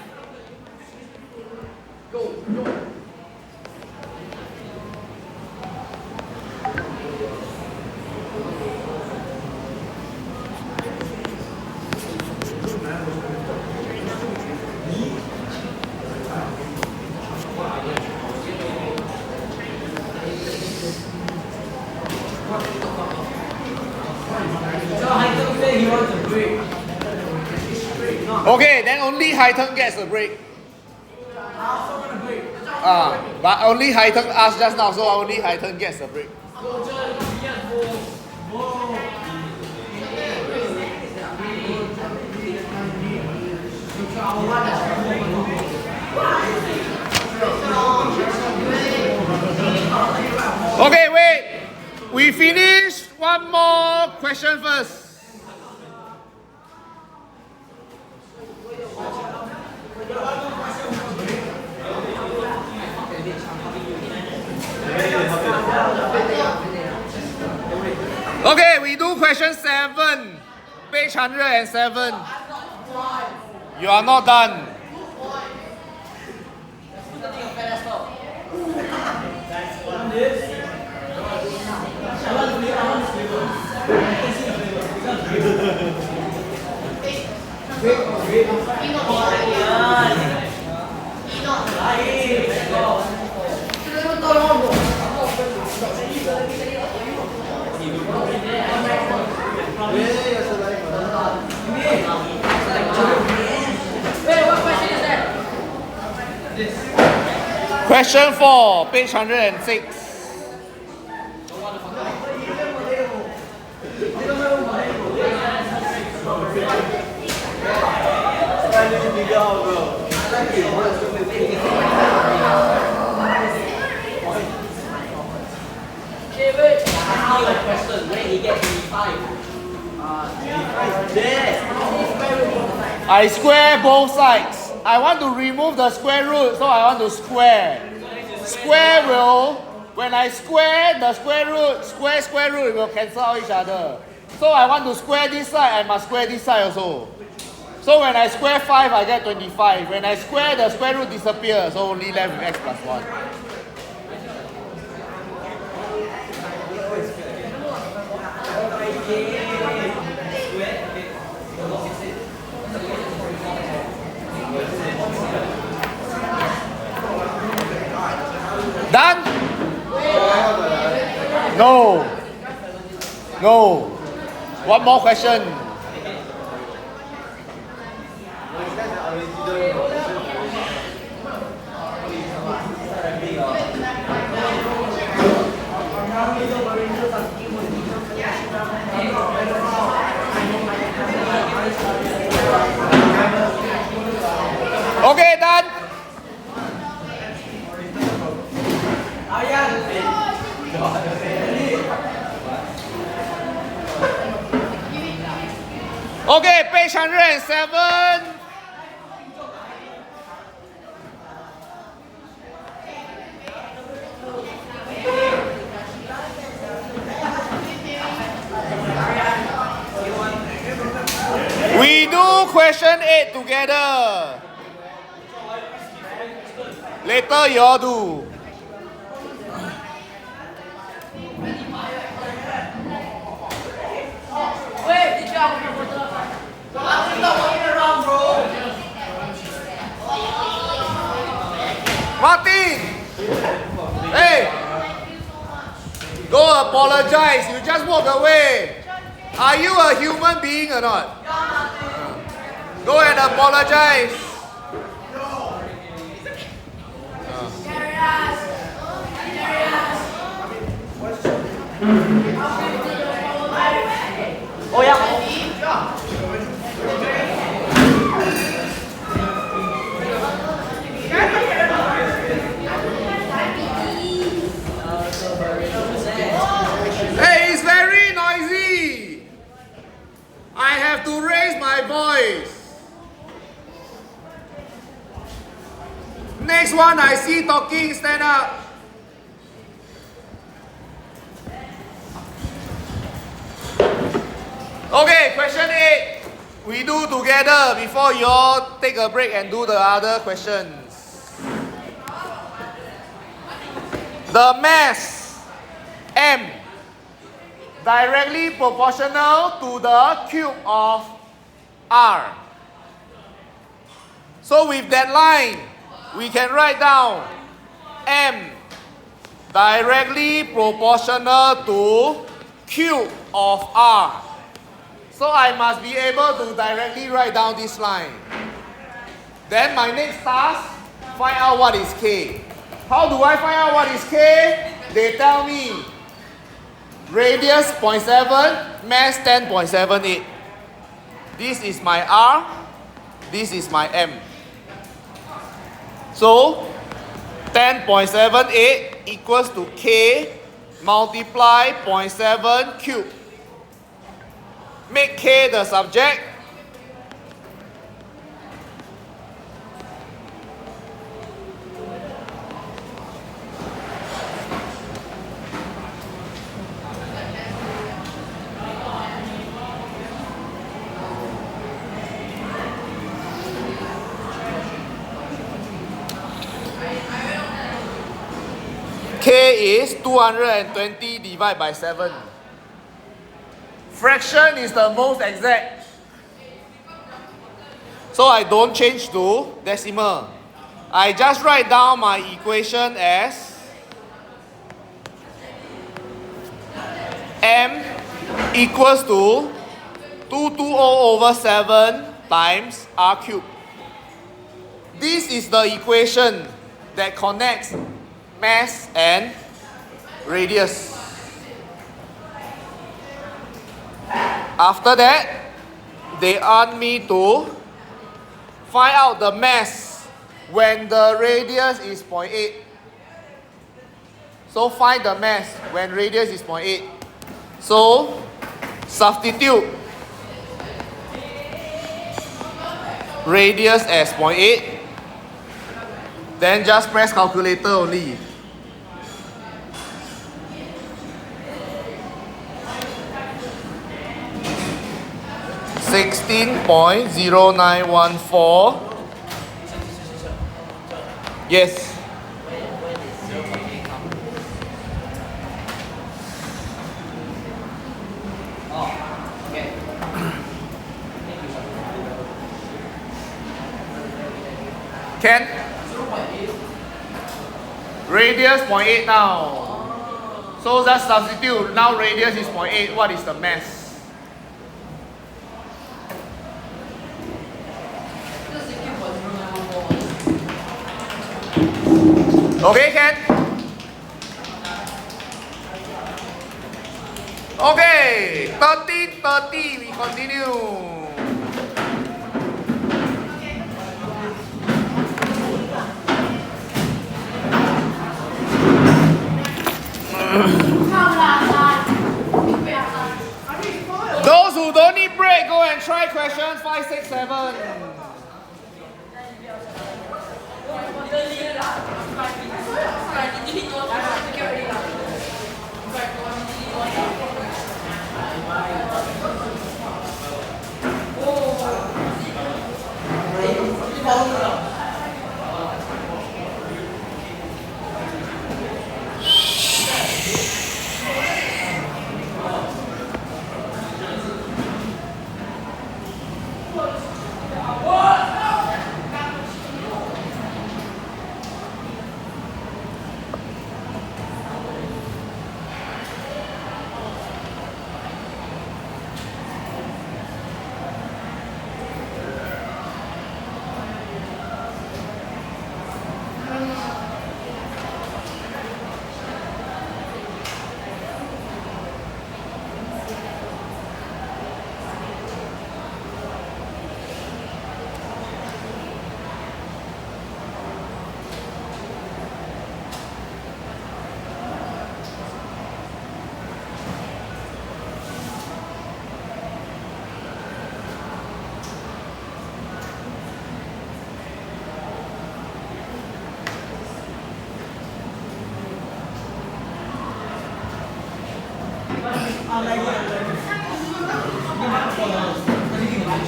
Okay, then only Highton gets a break. But only Highton asked just now, so only Highton gets a break. Okay, wait. We finished one more question first. Okay, we do question 7, page 107. You are not done. Question 4, page 106. I square both sides. I want to remove the square root, so I want to square. Square will, when I square the square root, square root will cancel out each other. So I want to square this side, I must square this side also. So when I square 5, I get 25. When I square, the square root disappears, so only left with x plus 1. Done? No. No. One more question. Okay, done. Okay, page 107. We do question 8 together. Later you all do. Wait, did you have Martin! Hey! Go apologize. You just walk away. Are you a human being or not? Go and apologize. Oh yeah. Hey, it's very noisy. I have to raise my voice. Next one I see talking, stand up. Okay, question 8. We do together before you all take a break and do the other questions. The mass M directly proportional to the cube of R. So with that line, we can write down M directly proportional to cube of R. So I must be able to directly write down this line. Then my next task, find out what is K. How do I find out what is K? They tell me radius 0.7, mass 10.78. This is my R, this is my M. So 10.78 equals to K multiply 0.7 cube. Make K the subject. K is 220 divided by 7. Fraction is the most exact. So I don't change to decimal. I just write down my equation as M equals to 220 over 7 times R cubed. This is the equation that connects mass and radius. After that, they ask me to find out the mass when the radius is 0.8. So find the mass when radius is 0.8. So substitute radius as 0.8. Then just press calculator only. $16.0914. Yes. Can? Radius 0.8 now. So just substitute. Now radius is 0.8. What is the mass? Okay, Ken? Okay, 13:30, we continue. Those who don't need break, go and try questions 5, 6, 7.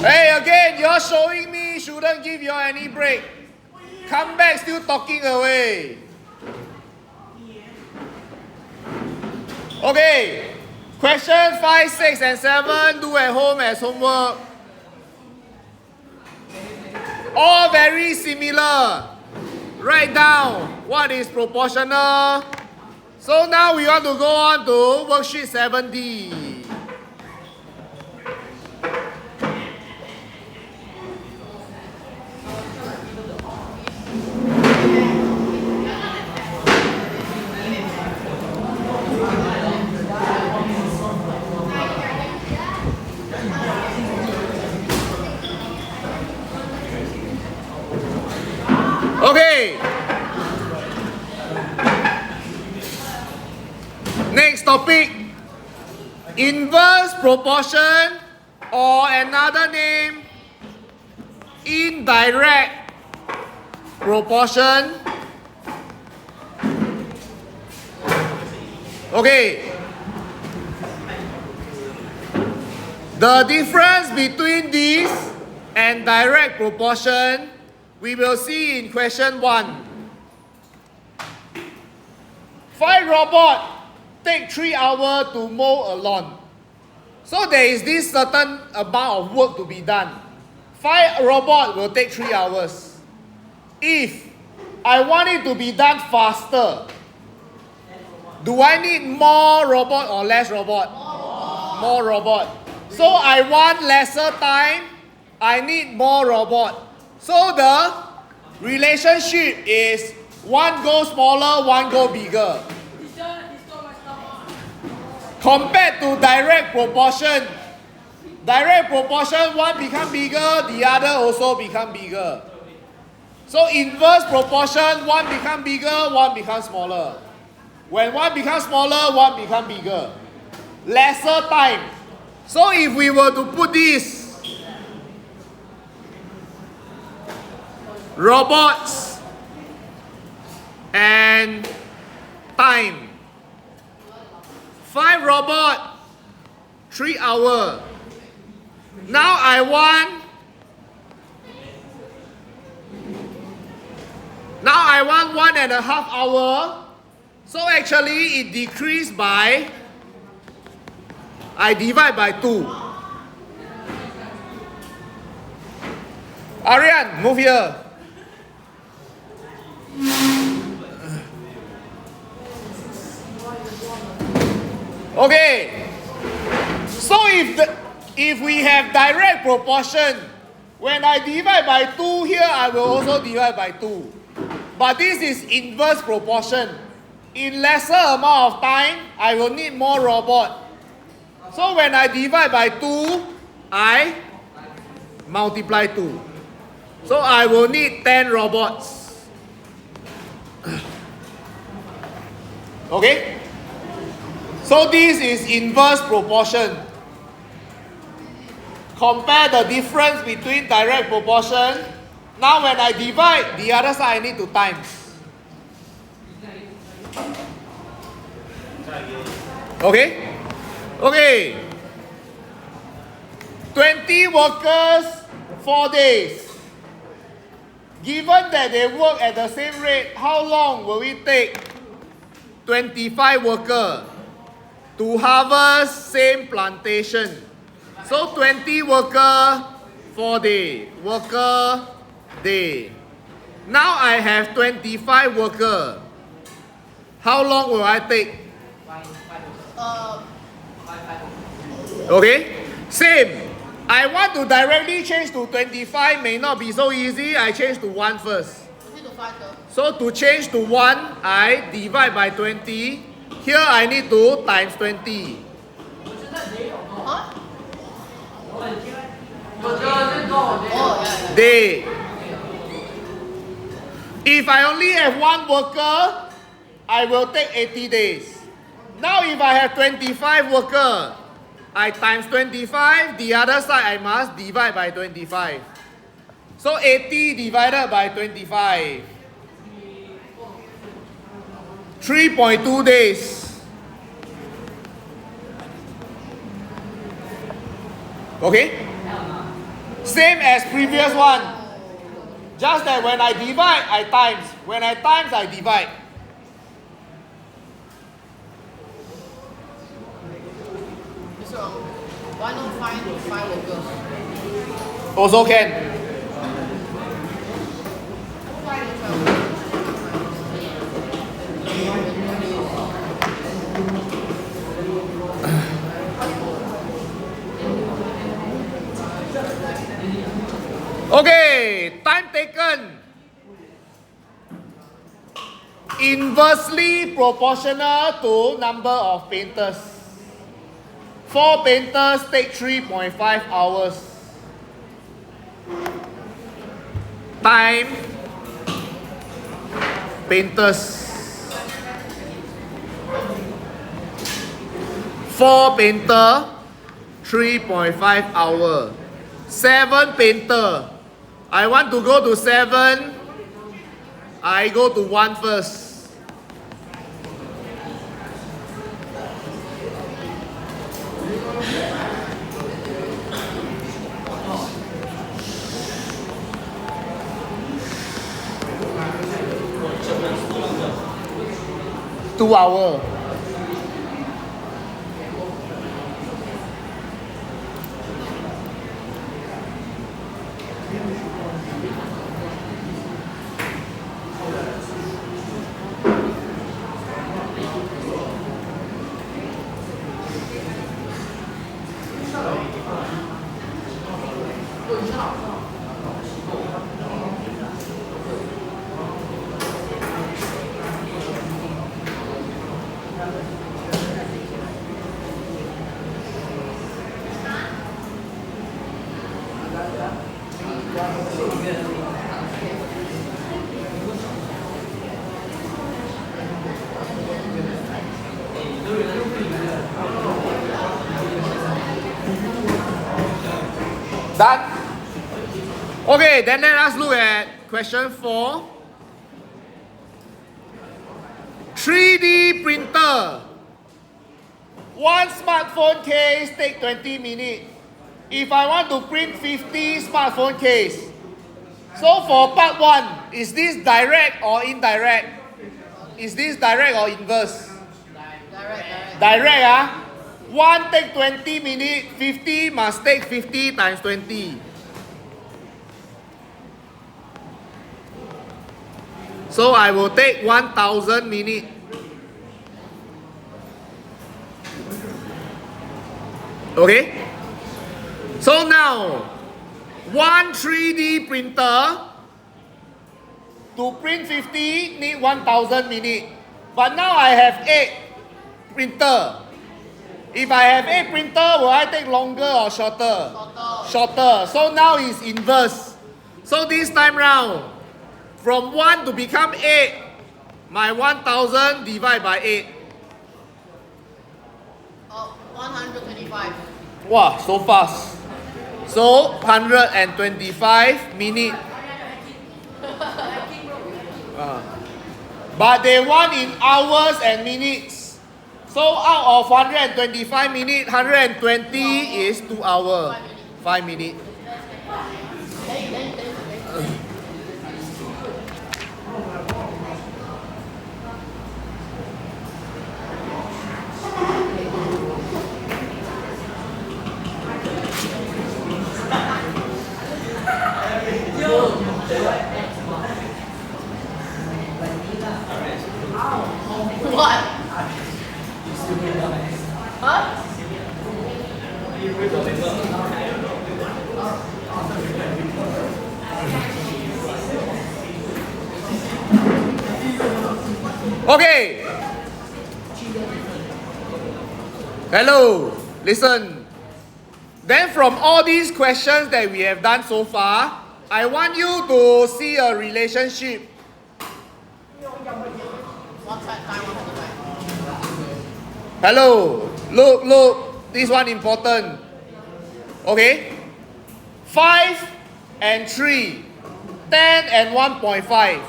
Hey, again, you're showing me shouldn't give you any break. Come back still talking away. Okay, question 5, 6 and 7 do at home as homework. All very similar. Write down what is proportional. So now we want to go on to worksheet 7D. Okay. Next topic. Inverse proportion, or another name, indirect proportion. Okay. The difference between this and direct proportion we will see in question 1. 5 robots take 3 hours to mow a lawn. So there is this certain amount of work to be done. 5 robots will take 3 hours. If I want it to be done faster, do I need more robot or less robot? More robot. So I want lesser time, I need more robot. So the relationship is one go smaller, one go bigger. Compared to direct proportion, one become bigger, the other also become bigger. So inverse proportion, one become bigger, one become smaller. When one becomes smaller, one become bigger. Lesser time. So if we were to put this, robots, and time. 5 robot, 3 hour. Now I want 1.5 hour. So actually it decreased by, I divide by 2. Aryan, move here. Okay. So if we have direct proportion, when I divide by 2 here, I will also divide by 2. But this is inverse proportion. In lesser amount of time, I will need more robot. So when I divide by 2, I multiply 2. So I will need 10 robots. Okay? So this is inverse proportion. Compare the difference between direct proportion. Now when I divide, the other side I need to times. Okay? Okay. 20 workers, 4 days. Given that they work at the same rate, how long will it take 25 workers to harvest same plantation? So 20 worker, 4 day. Worker, day. Now I have 25 worker. How long will I take? Okay? Same. I want to directly change to 25, may not be so easy. I change to 1 first. So to change to 1, I divide by 20. Here I need to times 20. Day. If I only have 1 worker, I will take 80 days. Now if I have 25 workers, I times 25, the other side I must divide by 25. So 80 divided by 25. 3.2 days. Okay? Same as previous one. Just that when I divide, I times. When I times, I divide. So, why not find 5 workers? Also can. Okay, time taken. Inversely proportional to number of painters. 4 painters take 3.5 hours. Time painters. 4 painter, 3.5 hour. 7 painter. I want to go to 7. I go to 1 first. Two hour. Done? Okay, then let us look at question 4. 3D printer. One smartphone case take 20 minutes. If I want to print 50 smartphone case, so for part 1, is this direct or indirect? Is this direct or inverse? Direct. Direct, 1 take 20 minutes, 50 must take 50 times 20. So I will take 1000 minutes. Okay? So now, one 3D printer to print 50 need 1000 minutes. But now I have 8 printer. If I have 8 printer, will I take longer or shorter? Shorter. So now it's inverse. So this time round, from 1 to become 8, my 1000 divide by 8. 125. Wow, so fast. So 125 minutes. But they want in hours and minutes. So out of 125 minutes, 120 is 2 hours. 5 minutes. What? Huh? Okay. Hello. Listen. Then from all these questions that we have done so far, I want you to see a relationship. What's that time? Hello. Look. This one important. Okay. 5 and 3. 10 and 1.5.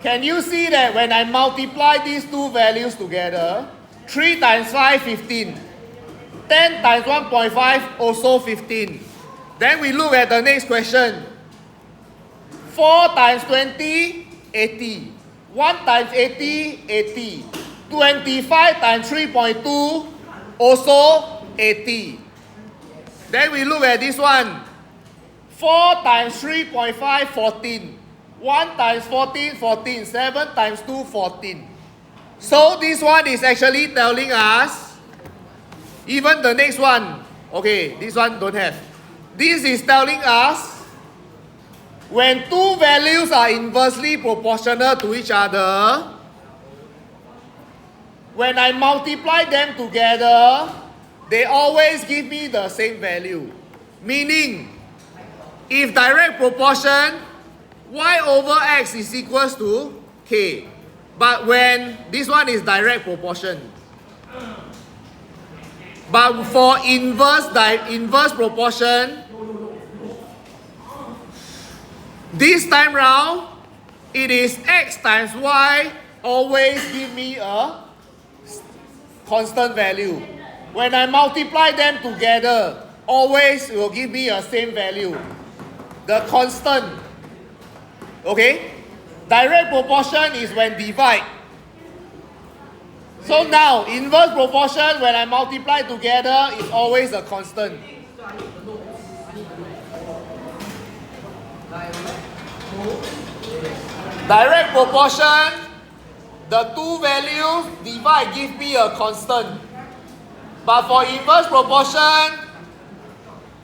Can you see that when I multiply these two values together, 3 times 5, 15. 10 times 1.5, also 15. Then we look at the next question. 4 times 20, 80. 1 times 80, 80. 25 times 3.2, also 80. Then we look at this one. 4 times 3.5, 14. 1 times 14, 14. 7 times 2, 14. So this one is actually telling us, even the next one, okay, this one don't have. This is telling us, when two values are inversely proportional to each other, when I multiply them together, they always give me the same value. Meaning, if direct proportion, y over x is equals to k. But when this one is direct proportion. But for inverse proportion, this time round, it is x times y always give me a constant value. When I multiply them together, always will give me a same value. The constant. Okay? Direct proportion is when divide. So now, inverse proportion, when I multiply together, is always a constant. Direct proportion, the two values divide give me a constant. But for inverse proportion,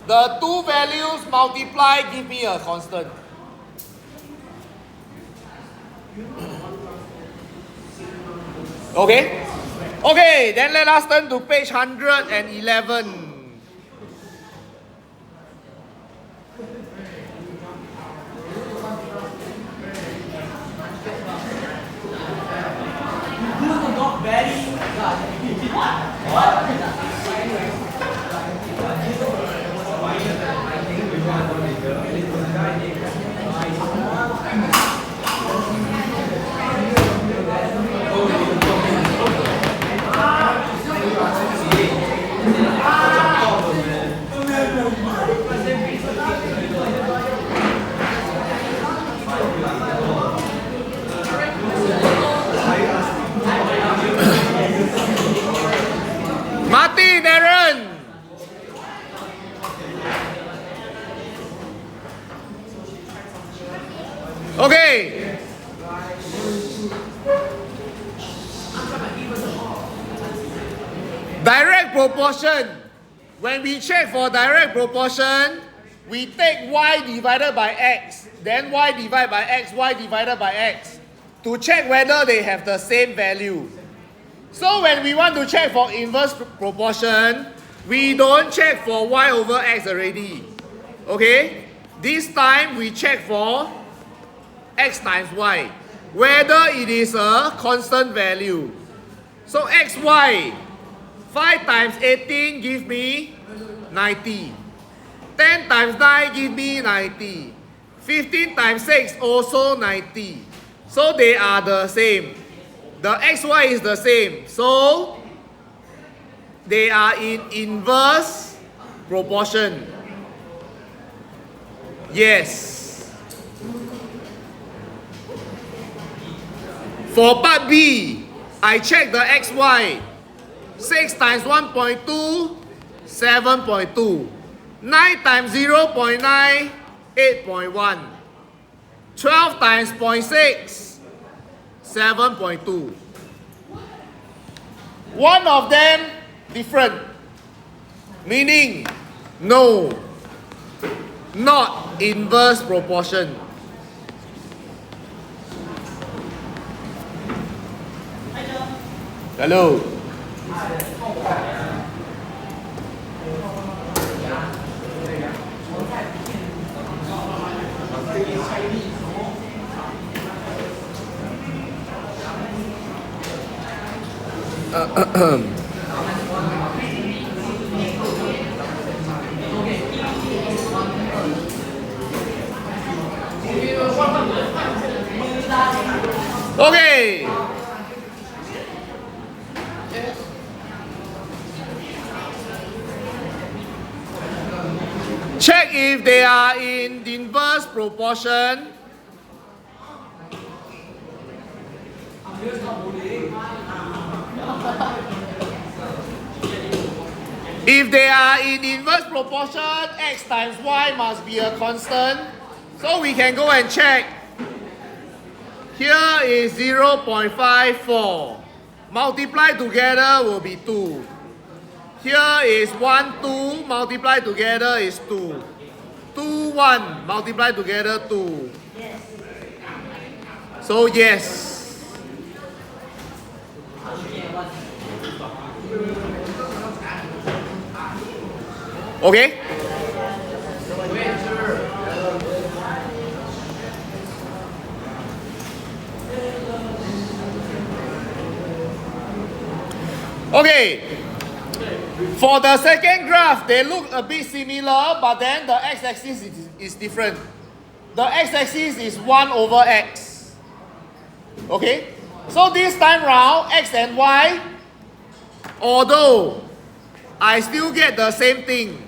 the two values multiply give me a constant. Okay? Okay, then let us turn to page 111. Okay. Direct proportion. When we check for direct proportion, we take y divided by x, then y divided by x, y divided by x, to check whether they have the same value. So when we want to check for inverse proportion, we don't check for y over x already. Okay? This time we check for x times y, whether it is a constant value. So xy, 5 times 18 give me 90. 10 times 9 give me 90. 15 times 6 also 90. So they are the same. The xy is the same. So they are in inverse proportion. Yes. For part B, I check the xy. 6 times 1.2, 7.2. 9 times 0.9, 8.1. 12 times 0.6, 7.2. One of them different. Meaning, no, not inverse proportion. Hello. Okay. Check if they are in inverse proportion. If they are in inverse proportion, x times y must be a constant. So we can go and check. Here is 0.54. Multiply together will be 2. Here is 1, 2. Multiply together is 2. 2, 1. Multiply together 2. So yes. Okay? Okay. For the second graph, they look a bit similar, but then the x-axis is different. The x-axis is 1 over x. Okay? So this time round, x and y, although I still get the same thing.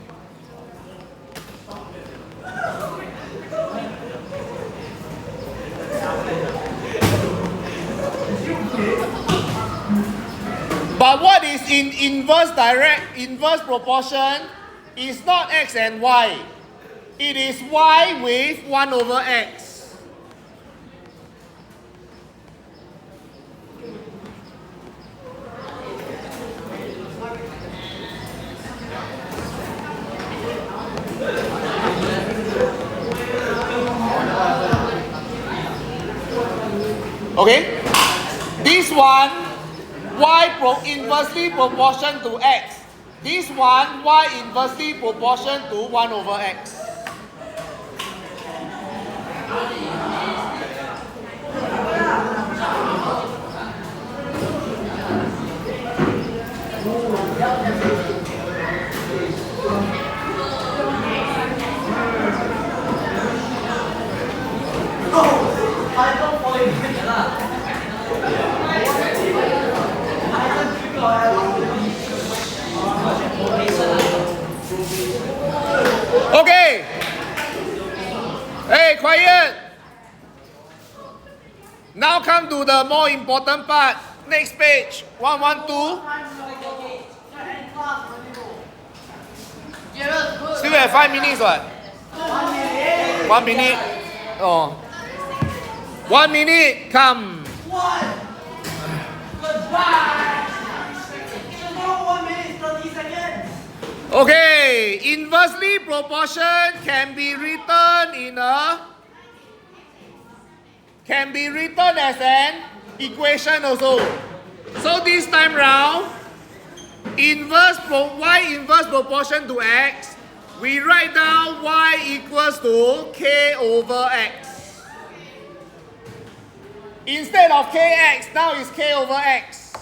But what is in inverse proportion is not x and y. It is y with 1 over x. Okay? This one, y inversely proportion to x. This one, y inversely proportion to 1 over x. Okay. Hey, quiet. Now come to the more important part. Next page. 112. Still have 5 minutes, what? 1 minute. Oh. 1 minute, come. What? Goodbye. Just not 1 minute, 30 seconds. Okay, inversely proportion can be written as an equation also. So this time round, y inverse proportion to x, we write down y equals to k over x. Instead of kx, now it's k over x.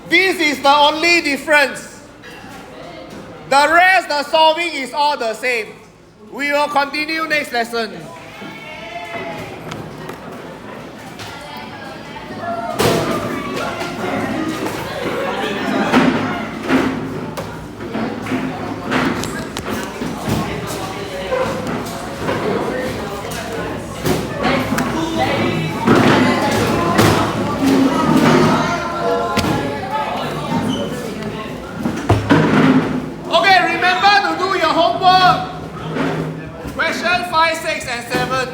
This is the only difference. The rest, the solving is all the same. We will continue next lesson. Okay, remember to do your homework. Question 5, 6, and 7.